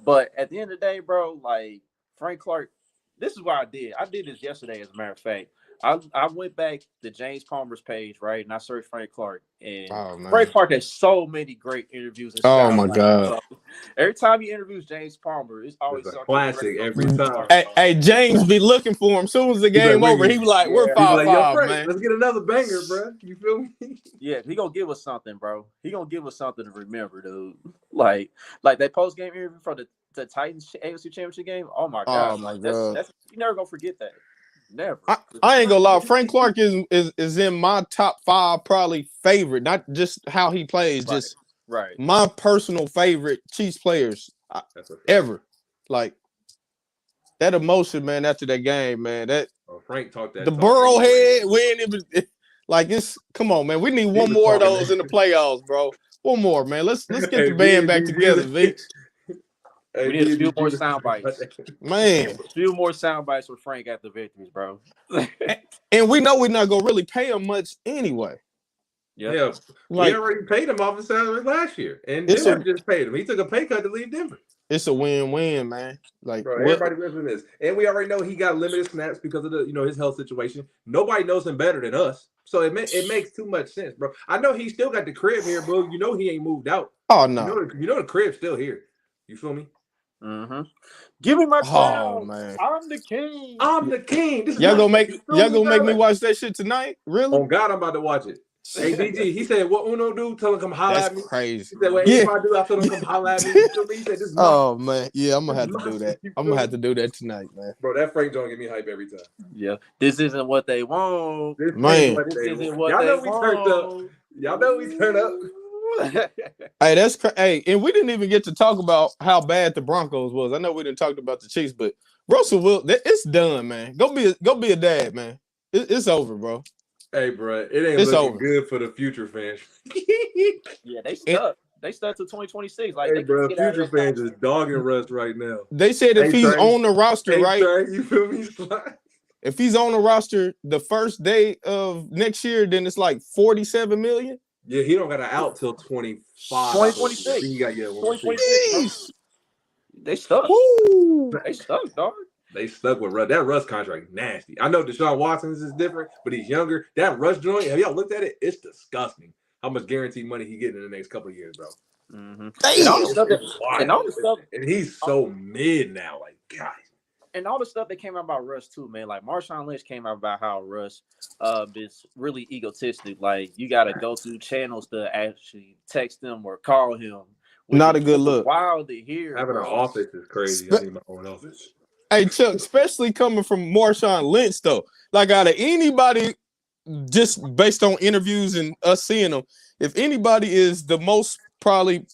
But at the end of the day, bro, like Frank Clark, this is what I did. I did this yesterday, as a matter of fact. I went back to James Palmer's page, right, and I searched Frank Clark. And Frank Clark has so many great interviews and Oh my sound God. bites, bro. Every time he interviews James Palmer, it's always It's a something classic great. every time. Hey, James be looking for him. Soon as the game over, he be like, "We're He's like, yo, 5-5, Frank, man." let's get another banger, bro. You feel me? Yeah, he gonna give us something, bro. He gonna give us something to remember, dude. Like that post game interview from the Titans AFC Championship game. Oh my god, Oh my God. that's you never gonna forget that. Never. I ain't gonna lie. Frank Clark is in my top 5 probably favorite. Not just how he plays, just right. my personal favorite Chiefs players ever. Like that emotion, man. After that game, man. That Frank talked that. The Burrow head. We ain't even like it's. Come on, man. We need one more of those in the playoffs, bro. One more, man. Let's get the band back together, V. We need a few more sound bites, man. A few more sound bites for Frank after victories, bro. And we know we're not gonna really pay him much anyway. Yep. Yeah, we already paid him off his salary last year, and Denver just paid him. He took a pay cut to leave Denver. It's a win-win, man. Like, bro, everybody lives this, and we already know he got limited snaps because of the his health situation. Nobody knows him better than us, so it makes too much sense, bro. I know he still got the crib here, bro. You know he ain't moved out. Oh no, you know the crib's still here. You feel me? Mm-hmm. Give me my crown. Man. I'm the king. I'm the king. Y'all gonna make me watch that shit tonight? Really? Oh God, I'm about to watch it. Hey DG, he said, "What Uno do? Tell him come holla at me." Crazy. He said, "What anybody do? I tell him come holla at me." He said, "This is man, yeah, I'm gonna have to do that. I'm gonna have to do that tonight, man. Bro, that Frank John get me hype every time. Yeah, this isn't what they want. Man, this isn't what y'all they know we want. turned up. Y'all know we turned up. Hey, that's hey, and we didn't even get to talk about how bad the Broncos was. I know we didn't talk about the Chiefs, but Russell will. It's done, man. Go be a dad, man. It's over, bro. Hey, bro, it ain't looking good for the future fans. Yeah, they stuck. They stuck to 2026. Like, hey, bro, future fans is dogging Russ right now. They said if he's on the roster, right? You feel me? If he's on the roster the first day of next year, then it's like 47 million. Yeah, he don't got an out till 25. 2026. He got 2026. They stuck. Woo. They stuck, dog. They stuck with Russ. That Russ contract nasty. I know Deshaun Watson's is different, but he's younger. That Russ joint, have y'all looked at it? It's disgusting. How much guaranteed money he getting in the next couple of years, bro. Mm-hmm. And all the stuff, and he's so mid now, like God. And all the stuff that came out about Russ too, man. Like Marshawn Lynch came out about how Russ is really egotistic. Like you got to go through channels to actually text him or call him. Not a good look. Wild to hear. Having an office is crazy. I need my own office. Hey Chuck, especially coming from Marshawn Lynch, though. Like out of anybody, just based on interviews and us seeing them, if anybody is the most probably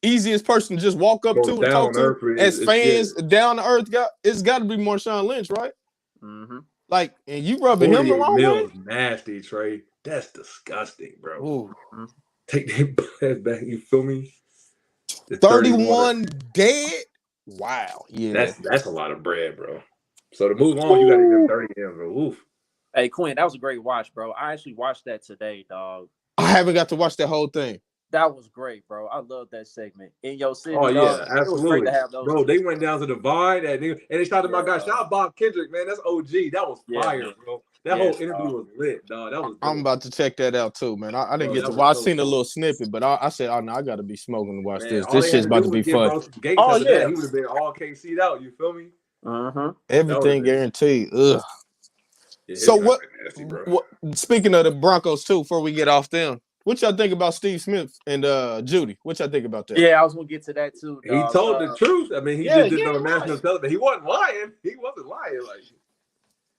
easiest person to just walk up to and talk to as fans, down to earth, it's got to be Marshawn Lynch, right? Mm-hmm. Like, and you rubbing him the wrong way? Nasty, Trey. That's disgusting, bro. Ooh. Take that back. You feel me? 31 dead. Wow. Yeah. That's a lot of bread, bro. So to move on, you got to give 30 in, bro. Oof. Hey, Quinn, that was a great watch, bro. I actually watched that today, dog. I haven't got to watch that whole thing. That was great, bro. I love that segment. In your city, Oh dog. yeah, It was great to absolutely, have those bro. two. They went down to the Vine and they shot to my Yeah, guy. Shout dog. out Bob Kendrick, man. That's OG. That was Yeah, fire, man. bro. That whole Yes, interview dog. was lit, dog. That was I'm dope, about to check that out too, man. I didn't bro. get That to was watch. I so seen a dope. little snippet, but I said, oh no, I gotta be smoking to watch Man, this. all This they had shit's to about do to was be give fun. bro some gates Oh after that. yeah. He would have been all KC'd out. You feel me? Mm-hmm. That would have Everything been. guaranteed. Ugh. Yeah, his So contract nasty, bro. what? Speaking of the Broncos too, before we get off them, what y'all think about Steve Smith and Judy? What y'all think about that? Yeah, I was gonna get to that too, He dog. told the truth. I mean, he Yeah, just did it he on ain't national lying. television. He wasn't lying. He wasn't lying. Like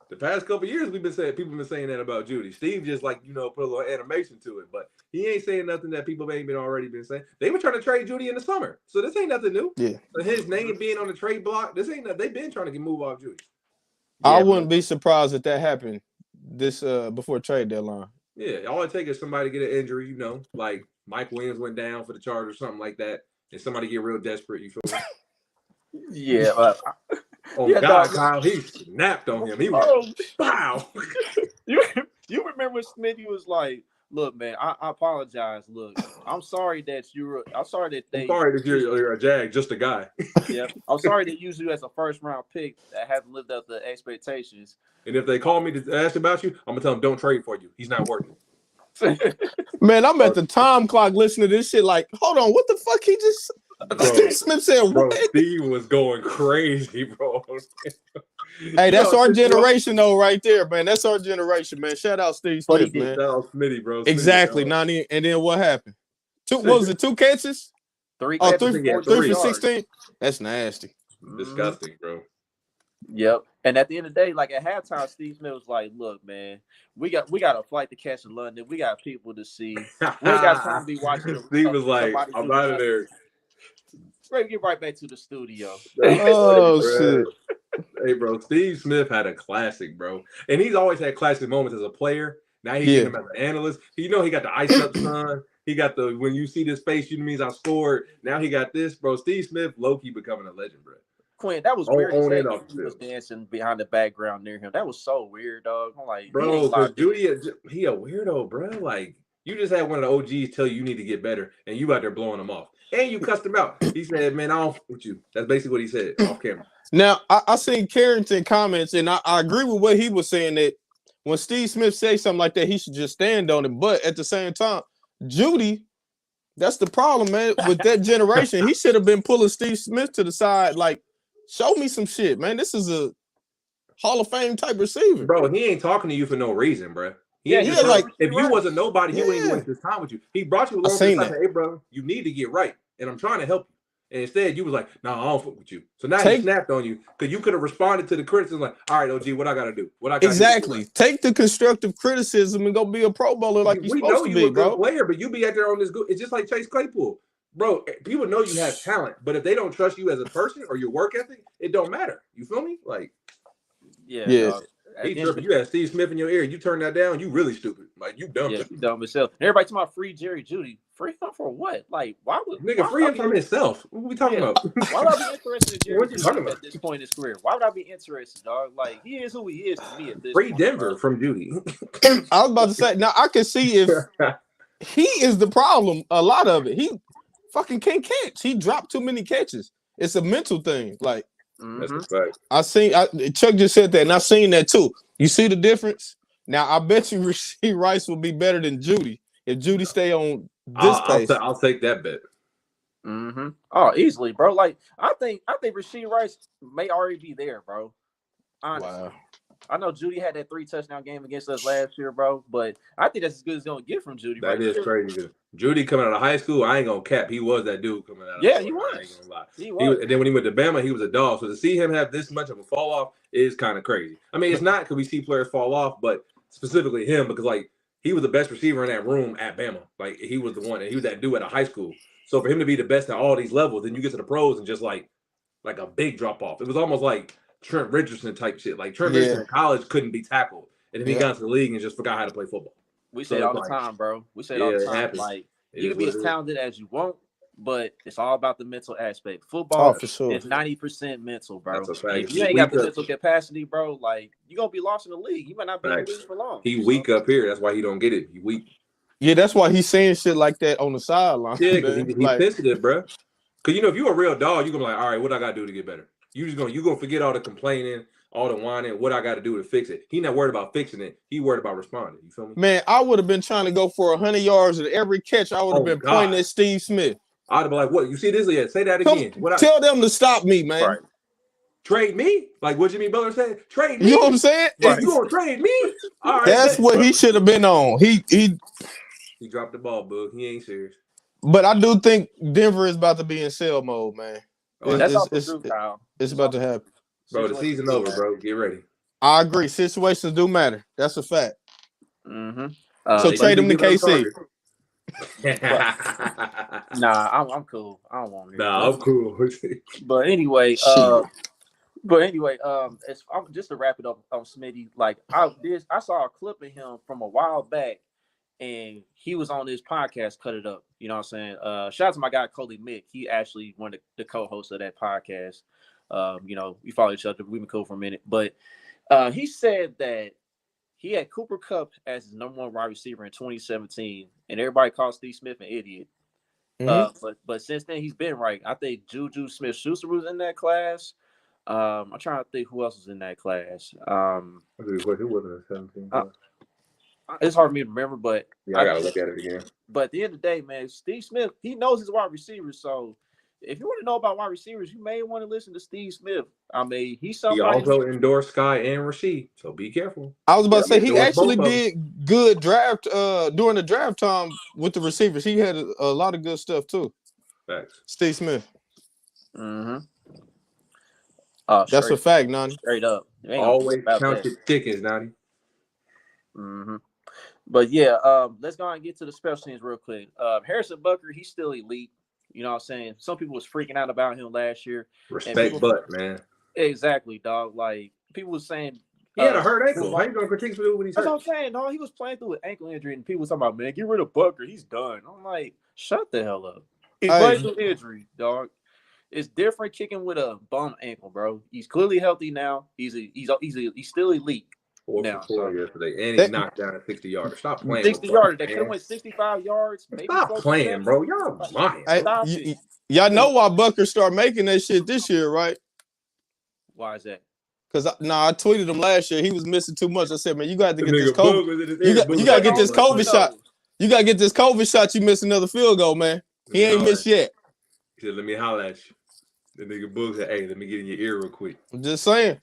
the past couple of years, people been saying that about Judy. Steve just put a little animation to it, but he ain't saying nothing that people ain't already been saying. They were trying to trade Judy in the summer, so this ain't nothing new. Yeah. But his name being on the trade block, this ain't. They've been trying to get move off Judy. I Yeah, wouldn't be surprised if that happened this before trade deadline. Yeah, all it takes is somebody to get an injury, like Mike Williams went down for the Chargers, something like that, and somebody get real desperate. You feel me? yeah. On Yeah, God, dog. Kyle, he snapped on him. He Oh, went, pow. you remember when Smithy was like, "Look, man, I apologize. Look, I'm sorry that I'm sorry that I'm they. sorry that you're a Jag, just a guy. Yeah, I'm sorry they use you as a first round pick that haven't lived up to expectations. And if they call me to ask about you, I'm gonna tell them don't trade for you. He's not worth it. Man, I'm at the time clock listening to this shit. Like, hold on, what the fuck? He just Steve Smith said what? Bro, Steve was going crazy, bro. Hey, that's our generation, though, right there, man. That's our generation, man. Shout out Steve But he Smith, did. man. That was Smitty, bro. Exactly, 90. And then what happened? What was it? 2 catches? Three Oh, catches, three, yeah, 3 for yards. 16. That's nasty. Disgusting, bro. Yep. And at the end of the day, like at halftime, Steve Smith was like, "Look, man, we got a flight to catch in London. We got people to see. We ain't got time to be watching." Steve was like, "I'm out of there." Ready to get right back to the studio. Oh shit. Hey, bro, Steve Smith had a classic, bro, and he's always had classic moments as a player. Now he's getting him as an analyst. He got the ice up son. He got the when you see this face, you means I scored. Now he got this, bro. Steve Smith, low-key becoming a legend, bro. Quinn, that was weird. On and off He was dancing behind the background near him. That was so weird, dog. I'm like, bro, because Judy, he a weirdo, bro. Like you just had one of the OGs tell you need to get better, and you out there blowing him off, and you cussed him out. He said, "Man, I don't f with you." That's basically what he said off camera. Now I seen Carrington comments, and I agree with what he was saying that when Steve Smith says something like that, he should just stand on it. But at the same time, Judy, that's the problem, man. With that generation, he should have been pulling Steve Smith to the side, like, show me some shit, man. This is a Hall of Fame type receiver, bro. He ain't talking to you for no reason, bro. Like if you wasn't nobody, he wouldn't waste his time with you. He brought you along to the side. Hey, bro, you need to get right, and I'm trying to help you. And instead, you was like, "No, I don't fuck with you." So now he snapped on you because you could have responded to the criticism like, "All right, OG, what I got to do? What I got exactly do take the constructive criticism and go be a Pro Bowler like you're supposed to be, a good player, but you be out there on this good. It's just like Chase Claypool, bro. People know you have talent, but if they don't trust you as a person or your work ethic, it don't matter. You feel me? Like, yeah. You had Steve Smith in your ear. You turn that down, you really stupid. Like you dumb. Yeah, you dumb yourself. Everybody talking about free Jerry Judy. Free him for what? Like, why would free him from himself? What are we talking about? Why would I be interested in Jerry Judy at this point in his career? Why would I be interested, dog? Like, he is who he is to me at this free point, Denver bro. from Judy. I was about to say, now I can see if he is the problem. A lot of it, he fucking can't catch. He dropped too many catches. It's a mental thing. Like, that's a fact. Chuck just said that, and I seen that too. You see the difference? Now I bet you Rasheed Rice will be better than Judy if Judy stay on this pace. I'll take that bet. Oh, easily, bro. Like I think Rasheed Rice may already be there, bro. Honestly. Wow. I know Judy had that 3 touchdown game against us last year, bro, but I think that's as good as gonna get from Judy. That is crazy. Judy coming out of high school, I ain't gonna cap. He was that dude coming out of high school. He was. I ain't gonna lie. And then when he went to Bama, he was a dog. So to see him have this much of a fall off is kind of crazy. I mean, it's not because we see players fall off, but specifically him because like he was the best receiver in that room at Bama. Like he was the one, and he was that dude at a high school. So for him to be the best at all these levels, then you get to the pros and just like a big drop off. It was almost like Trent Richardson type shit. Like Trent Richardson in college couldn't be tackled, and then he got into the league and just forgot how to play football. We say it all the time, bro. We say it all the time. Like you can be as talented as you want, but it's all about the mental aspect. Football for sure. is 90% mental, bro. That's a fact. If you ain't got the mental capacity, bro, like you're gonna be lost in the league. You might not be in the league for long. He weak up here. That's why he don't get it. He weak. Yeah, that's why he's saying shit like that on the sideline. Yeah, because man. he's Like, sensitive, bro. Because if you're a real dog, you're gonna be like, all right, what I gotta do to get better? You gonna forget all the complaining, all the whining, what I gotta do to fix it. He not worried about fixing it. He worried about responding. You feel me? man, I would have been trying to go for 100 yards at every catch. I would have been pointing at Steve Smith. I'd be like, what? You see this? Yeah, say that again. Tell them to stop me, man. Right. Trade me? Like what Jimmy Butler said? Trade me? You know what I'm saying? Right. You gonna trade me? All right. That's what he should have been on. He dropped the ball, bug. He ain't serious. But I do think Denver is about to be in sell mode, man. It's about to happen. Bro, the season over, bro. Get ready. I agree. Situations do matter. That's a fact. Mm-hmm. So trade him to KC. Nah, I'm cool. I don't want it. Nah, I'm cool. But anyway, it's just to wrap it up on Smitty. Like I saw a clip of him from a while back, and he was on this podcast, Cut It Up. You know what I'm saying? Shout out to my guy Coley Mick. He actually one of the co-hosts of that podcast. We follow each other. We've been cool for a minute, but he said that he had Cooper Kupp as his number one wide receiver in 2017, and everybody called Steve Smith an idiot. Mm-hmm. But since then he's been right. I think Juju Smith-Schuster was in that class. I'm trying to think who else was in that class. Who wasn't in 17? It's hard for me to remember, but I gotta look at it again. But at the end of the day, man, Steve Smith, he knows his wide receivers. So if you want to know about wide receivers, you may want to listen to Steve Smith. I mean, he's somebody. He also endorsed Sky and Rasheed, so be careful. I was about to say he actually did good draft during the draft time with the receivers. He had a lot of good stuff too. Facts. Steve Smith. Mm-hmm. That's a fact, Nani. Straight up. Always count your chickens, Nani. Mm-hmm. But yeah, let's go and get to the special teams real quick. Harrison Butker, he's still elite. You know what I'm saying? Some people was freaking out about him last year. Respect Butt, man. Exactly, dog. Like people were saying he had a hurt ankle. How you gonna critique him when he's hurt? That's what I'm saying. No, he was playing through an ankle injury, and people was talking about, man, get rid of Butker. He's done. I'm like, shut the hell up. He's playing through injury, dog. It's different kicking with a bum ankle, bro. He's clearly healthy now. He's still elite. 4 for 4 yesterday, and he knocked down a 60-yarder. Stop playing. 60-yarder. They could have went 65 yards. Maybe stop playing, bro. Y'all lying. Y'all know why Butker started making that shit this year, right? Why is that? Because I tweeted him last year. He was missing too much. I said, man, you got to get this COVID. You got to get this COVID shot. You got to get this COVID shot. You miss another field goal, man. He ain't missed yet. He said, let me holler at you. The nigga Boog said, hey, let me get in your ear real quick. I'm just saying.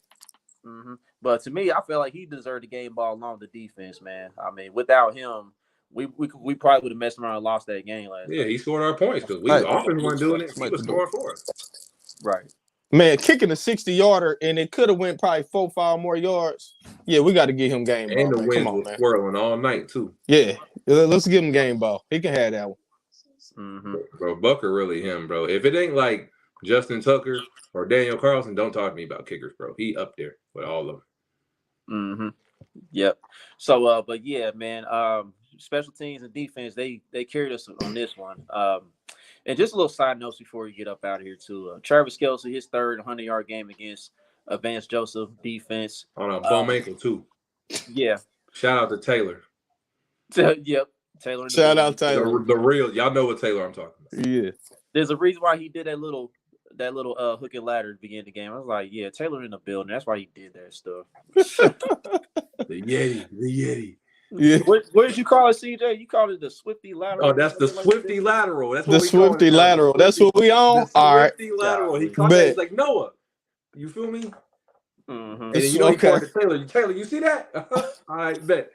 Mm-hmm. But to me, I feel like he deserved the game ball along the defense, man. I mean, without him, we probably would have messed around and lost that game last night. He scored our points because we often weren't doing it. He was scoring for us. Right. Man, kicking a 60-yarder, and it could have went probably 4-5 more yards. Yeah, we got to get him game ball. And the wind was swirling all night, too. Yeah, let's give him game ball. He can have that one. Mm-hmm. Bro, Butker really him, bro. If it ain't like Justin Tucker or Daniel Carlson, don't talk to me about kickers, bro. He up there with all of them. Mm-hmm. Yep. So, but yeah, man. Special teams and defense, they carried us on this one. And just a little side notes before we get up out of here too. Travis Kelce, his third 100-yard game against Vance Joseph defense. On a bum ankle too. Yeah. Shout out to Taylor. Yep. Taylor. Shout out Taylor. The real, y'all know what Taylor I'm talking about. Yeah. There's a reason why he did that little hook and ladder to begin the game. I was like, yeah, Taylor in the building. That's why he did that stuff. The Yeti. Yeah. What did you call it, CJ? You called it the Swifty lateral. Oh, that's the Swifty lateral. That's the Swifty lateral. That's what we on. All right. Swifty lateral. He called it. He's like Noah. You feel me? Mm-hmm. And then, he called it Taylor. Taylor, you see that? All right, bet.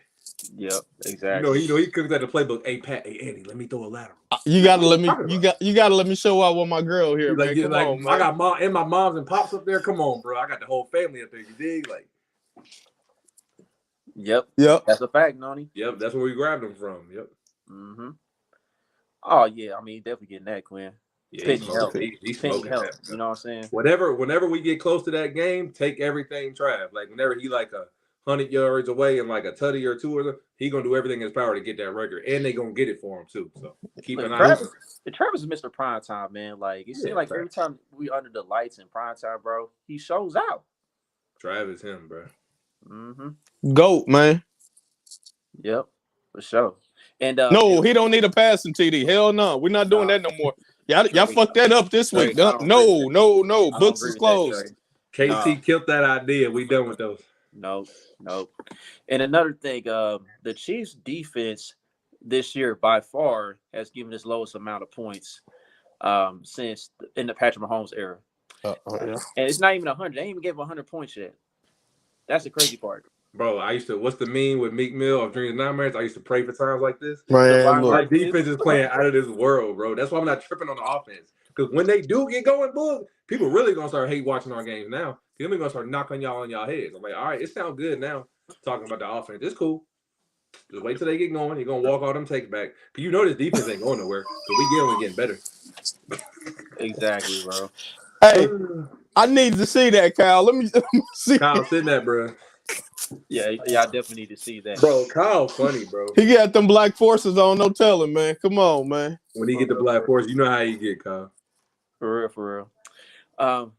Yep, exactly. He cooked at the playbook. Hey Pat, hey Andy, let me throw a lateral. You gotta let me. You gotta let me show out with my girl here, man. Come on, man. I got my moms and pops up there. Come on, bro. I got the whole family up there. You dig? Like. Yep. That's a fact, Noni. Yep, that's where we grabbed him from. Yep. Mm-hmm. Oh yeah, I mean definitely getting that, Quinn. Yeah, he's help. He's smoking help. that. You know what I'm saying? Whenever we get close to that game, take everything Trav. Like whenever he like 100 yards away and like a tutty or two, he gonna do everything in his power to get that record, and they gonna get it for him too. So keep an eye on him. Travis is Mr. Prime Time, man. Like it seems like every time we under the lights in prime time, bro, he shows out. Travis him, bro. Mm-hmm. GOAT, man. Yep, for sure. And no, he don't need a passing TD. Hell no, we're not doing that no more. Y'all fucked that up this week. No. Books is closed. KC killed that idea. We done with those. Nope. And another thing, the Chiefs' defense this year by far has given us lowest amount of points since in the Patrick Mahomes era. Yeah. And it's not even 100. They ain't even gave 100 points yet. That's the crazy part. Bro, what's the meme with Meek Mill of Dreams and Nightmares? I used to pray for times like this. Man, my defense is playing out of this world, bro. That's why I'm not tripping on the offense. Because when they do get going, book, people really going to start hate watching our games now. Then we're going to start knocking y'all on y'all heads. I'm like, all right, it sounds good now talking about the offense. It's cool. Just wait till they get going. You're going to walk all them takes back. Because you know this defense ain't going nowhere. So we only getting better. Exactly, bro. Hey, I need to see that, Kyle. Let me see. Kyle, send that, bro. Yeah, I definitely need to see that. Bro, Kyle funny, bro. He got them black forces on, no telling, man. Come on, man. When he get the black force, you know how you get, Kyle. For real.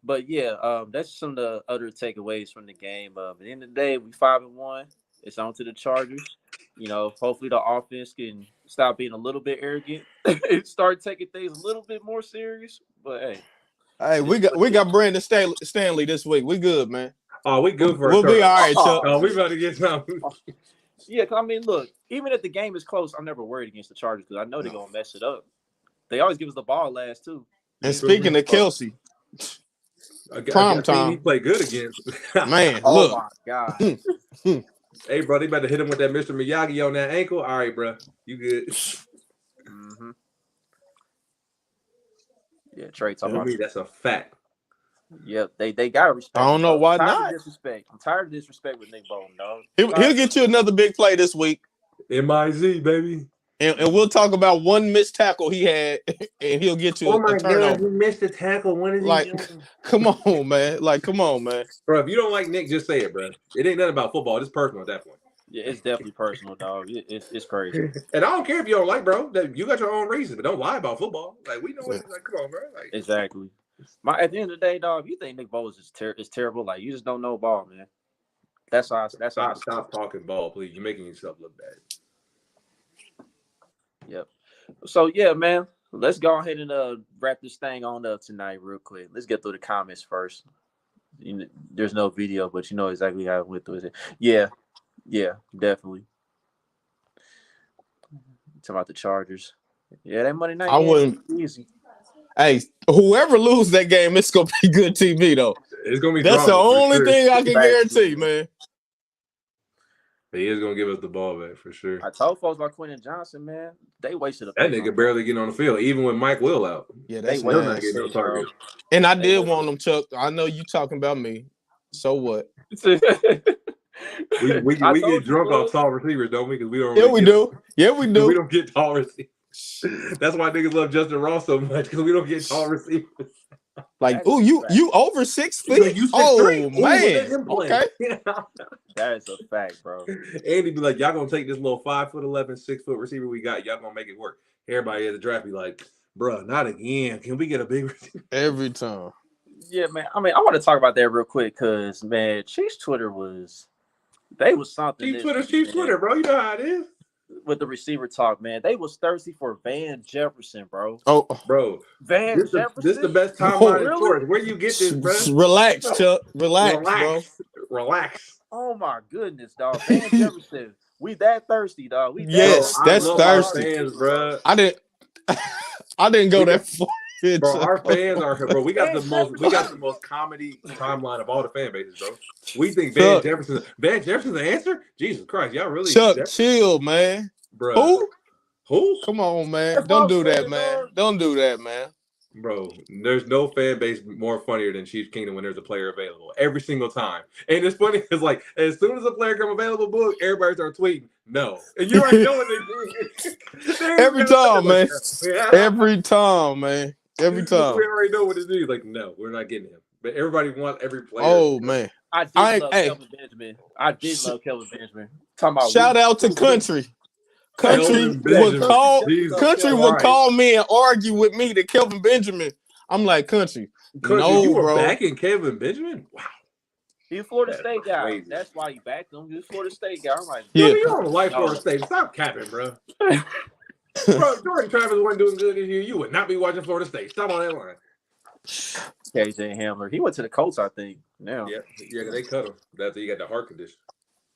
But yeah, that's some of the other takeaways from the game. At the end of the day, we 5-1. It's on to the Chargers. You know, hopefully the offense can stop being a little bit arrogant and start taking things a little bit more serious. But hey, we got Brandon Stanley this week. We good, man. Oh, we good for we'll be all right, Chuck. Oh, we about to get something. Yeah, cause I mean, look, even if the game is close, I'm never worried against the Chargers because I know they're gonna mess it up. They always give us the ball last too. And speaking of Kelsey, prime time, he played good against. Man, oh look. My God. Hey, bro, they about to hit him with that Mr. Miyagi on that ankle. All right, bro, you good? Mm-hmm. Yeah, Trey talking about that's a fact. Yep, they got respect. I don't know why not. I'm tired of disrespect with Nick Bolton, dog. He'll get you another big play this week. MIZ, baby. And we'll talk about one missed tackle he had, and he'll get you a turnover. God, he missed a tackle. When is he doing? Come on, man. Come on, man. Bro, if you don't like Nick, just say it, bro. It ain't nothing about football. It's personal at that point. Yeah, it's definitely personal, dog. It's crazy. And I don't care if you don't like, bro. You got your own reasons, but don't lie about football. Like, we know what. Like, come on, bro. Like, exactly. At the end of the day, dog, if you think Nick Bolton is terrible, like, you just don't know ball, man. That's how I stop talking ball, please. You're making yourself look bad. Yep. So yeah, man, let's go ahead and wrap this thing on up tonight real quick. Let's get through the comments first. There's no video, but you know exactly how it went through it. Yeah, definitely. Talking about the Chargers. Yeah, that Monday night. I wouldn't easy. Hey, whoever loses that game, it's gonna be good TV though. It's gonna be. That's the only thing I can guarantee, man. He is gonna give us the ball back for sure. I told folks about Quentin Johnson, man. They wasted that nigga barely getting on the field, even with Mike Will out. Yeah, that's still not getting no target. And I did want them, Chuck. I know you talking about me. So what? we get drunk off tall receivers, don't we? Because we don't. Yeah, we do. Yeah, we do. We don't get tall receivers. That's why niggas love Justin Ross so much because we don't get tall receivers. Like, oh, you over 6 feet? You 6'3". Oh man, okay. That is a fact, bro. Andy be like, y'all gonna take this little 5'11", 6 foot receiver we got, y'all gonna make it work. Everybody at the draft be like, bro, not again. Can we get a big receiver? Every time. Yeah, man. I mean, I want to talk about that real quick because, man, Chiefs Twitter was something. Chiefs Twitter, bro. You know how it is. With the receiver talk, man, they was thirsty for Van Jefferson, bro. Oh, bro, Van Jefferson. This is the best timeline in sports. Where you get this, bro? Relax, Chuck. Relax, bro. Relax. Oh my goodness, dog. Van Jefferson. We that thirsty, dog. Yes, that's thirsty, fans, bro. I didn't go that far. Bro, our fans are, bro. We got the most comedy timeline of all the fan bases, bro. We think Van Jefferson's the answer. Jesus Christ, y'all really chill, man. Bro, who? Come on, man. Don't do that, man. Don't do that, man. Bro, there's no fan base more funnier than Chiefs Kingdom when there's a player available every single time. And it's funny because, like, as soon as a player come available, book, everybody start tweeting no. And you already know what they do. Every time, man. Every time, man. Every time. We already know what it is. Like, no, we're not getting him. But everybody wants every player. Oh, man. I did love Kelvin Benjamin. Talking about shout out to Country. Country would call me and argue with me that Kelvin Benjamin. I'm like, Country. No, you were bro. back in Kelvin Benjamin? Wow. He's a Florida That's State guy. crazy. That's why you backed him. He's a Florida State guy. I'm like, Yeah. You don't like No. Florida State. Stop capping, bro. Bro, Jordan Travis wasn't doing good this year. You would not be watching Florida State. Stop on that line. KJ Hamler. He went to the Colts, I think. Now. Yeah, they cut him. After he got the heart condition.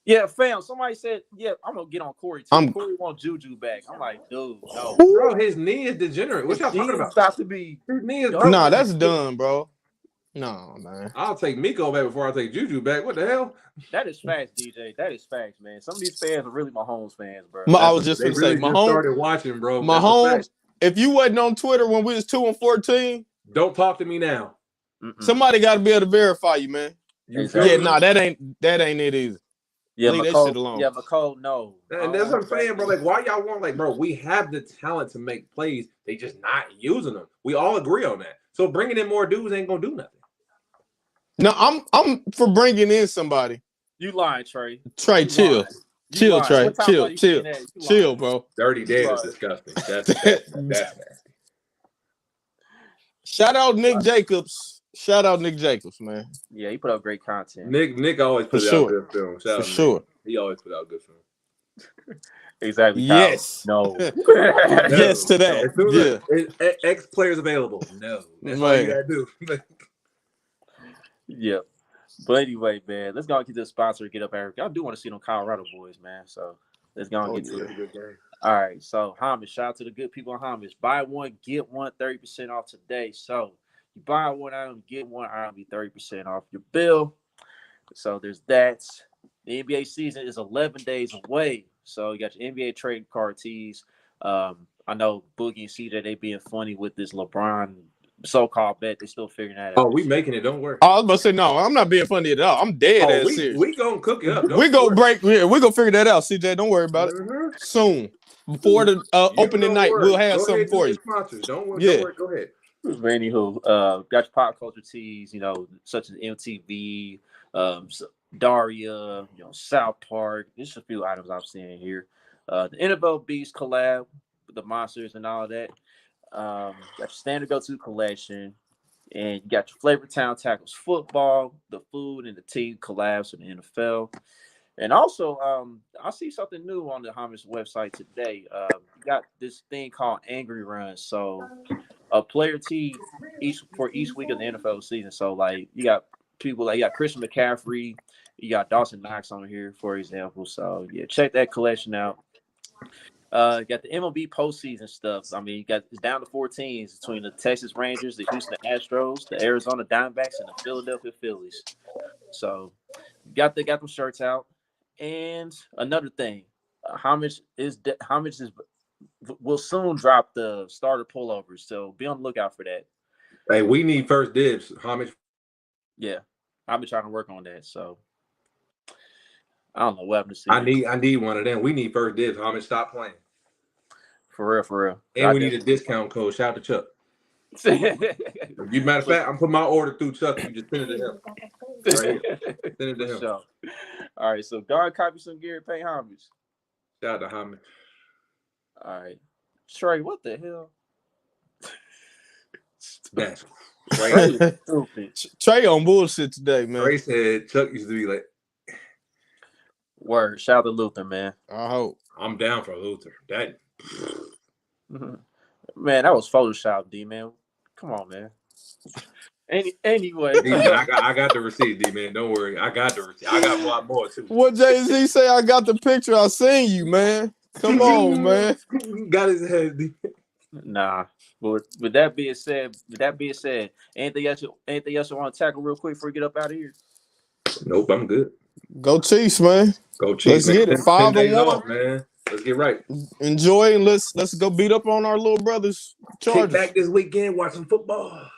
Yeah, fam. Somebody said, "Yeah, I'm gonna get on Corey too." Corey want Juju back. I'm like, dude, no. Bro, his knee is degenerate. What y'all talking about? About to be. His knee is Nah, that's done, bro. No, man. I'll take Miko back before I take Juju back. What the hell? That is facts, DJ. That is facts, man. Some of these fans are really Mahomes fans, bro. I was just They gonna really say just Mahomes. started watching, bro. Mahomes. If you wasn't on Twitter when we was 2-14, Don't talk to me now. somebody got to be able to verify you, man. Exactly. Yeah, nah, that ain't it either. Yeah, Leave that McCole, shit alone. yeah, McCole, no. And that's what I'm saying, bro. Like, why y'all want, like, bro, we have the talent to make plays. They just not using them. We all agree on that. So bringing in more dudes ain't gonna do nothing. No, I'm for bringing in somebody. You lying, Trey. Trey, You chill. lying. You Chill, lying. Trey. What time Chill, are you chill. sitting at? You Chill, lying. bro. Dirty dead is disgusting. That's nasty. Shout out Nick Jacobs. Shout out Nick Jacobs, man. Yeah, he put up great content. Nick always put out good film. Shout out For sure. He always put out good film. Exactly. Yes. No. Yes to that. As soon as X players available. No. That's all you gotta do. Yep. But anyway, man, let's go and get this sponsor and get up there. I do want to see them Colorado boys, man. So let's go and get to it. All right. So Homage, shout out to the good people on Homage. Buy one, get one, 30% off today. So you buy one item, get one item, be 30% off your bill. So there's that. The NBA season is 11 days away. So you got your NBA trading card tees. I know Boogie and CJ, they being funny with this LeBron so-called bet. They still figuring that out. Oh, we making it. Don't worry. I was about to say, no, I'm not being funny at all. I'm dead ass serious. We gonna cook it up. We gonna break. Yeah, we gonna figure that out, CJ. Don't worry about it. Soon. Before the opening night, we'll have something for you. Sponsors. Don't worry. Yeah. Don't worry. Go ahead. Anywho, got your pop culture tees, you know, such as MTV, Daria, you know, South Park. There's a few items I'm seeing here. The NFL Beast collab with the monsters and all that. Got your standard go-to collection, and you got your Flavor Town Tackles football, the food, and the team collabs with the NFL. And also, I see something new on the Homage website today. You got this thing called Angry Run. So a player tee each week of the NFL season. So like you got people like you got Christian McCaffrey, you got Dawson Knox on here, for example. So yeah, check that collection out. You got the MLB postseason stuff. I mean, you got it's down to 4 teams between the Texas Rangers, the Houston Astros, the Arizona Diamondbacks, and the Philadelphia Phillies. So you got them shirts out. And another thing, Homage will soon drop the starter pullovers, so be on the lookout for that. Hey, we need first dibs, Homage. Yeah, I've been trying to work on that, so I don't know what happened to see. I need one of them. We need first dibs, Homage. Stop playing. For real. And we need a discount code. Shout out to Chuck. You matter of fact, I'm putting my order through Chuck. You just send it to him. Right here. Send it to him. So, all right, so guard copy some gear, pay homage. Shout out to Homage. All right, Trey, what the hell? That's Trey on bullshit today, man. Trey said Chuck used to be like, word. Shout out to Luther, man. I hope. I'm down for Luther. That man, that was Photoshop, D man. Come on, man. Anyway, I got the receipt, D man. Don't worry, I got the receipt. I got a lot more too. What Jay-Z say? I got the picture. I seen you, man. Come on, man. Got his head. D. Nah. But with that being said, anything else you want to tackle real quick before we get up out of here? Nope, I'm good. Go Chiefs, man. Go Chiefs. Let's get it. 5-1, man. Let's get right. Enjoy and let's go beat up on our little brothers. Chargers. Kick back this weekend, watch some football.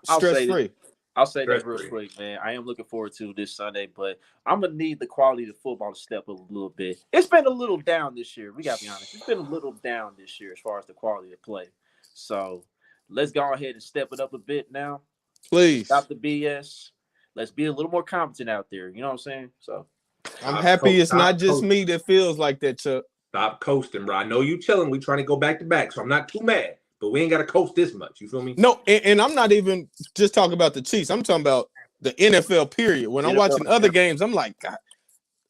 Stress free. I'll say that real quick, man. I am looking forward to this Sunday, but I'm gonna need the quality of football to step up a little bit. It's been a little down this year. We gotta be honest. It's been a little down this year as far as the quality of play. So let's go ahead and step it up a bit now. Please. Stop the BS. Let's be a little more competent out there. You know what I'm saying? So I'm happy it's not just me that feels like that, Chuck. Stop coasting, bro. I know you chilling. We trying to go back to back, so I'm not too mad. But we ain't got to coast this much. You feel me? No, and I'm not even just talking about the Chiefs. I'm talking about the NFL period. When I'm NFL, watching other games, I'm like, God.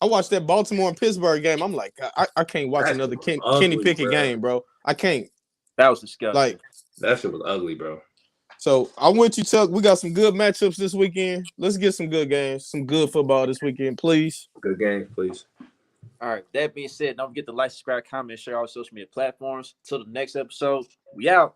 I watched that Baltimore and Pittsburgh game. I'm like, I can't watch That another shit was Kenny ugly, Pickett bro. game, bro. I can't. that was disgusting. Like, That shit was ugly, bro. so I'm with you, Chuck. We got some good matchups this weekend. Let's get some good games, some good football this weekend, please. Good game, please. All right. That being said, don't forget to like, subscribe, comment, share all social media platforms. Till the next episode, we out.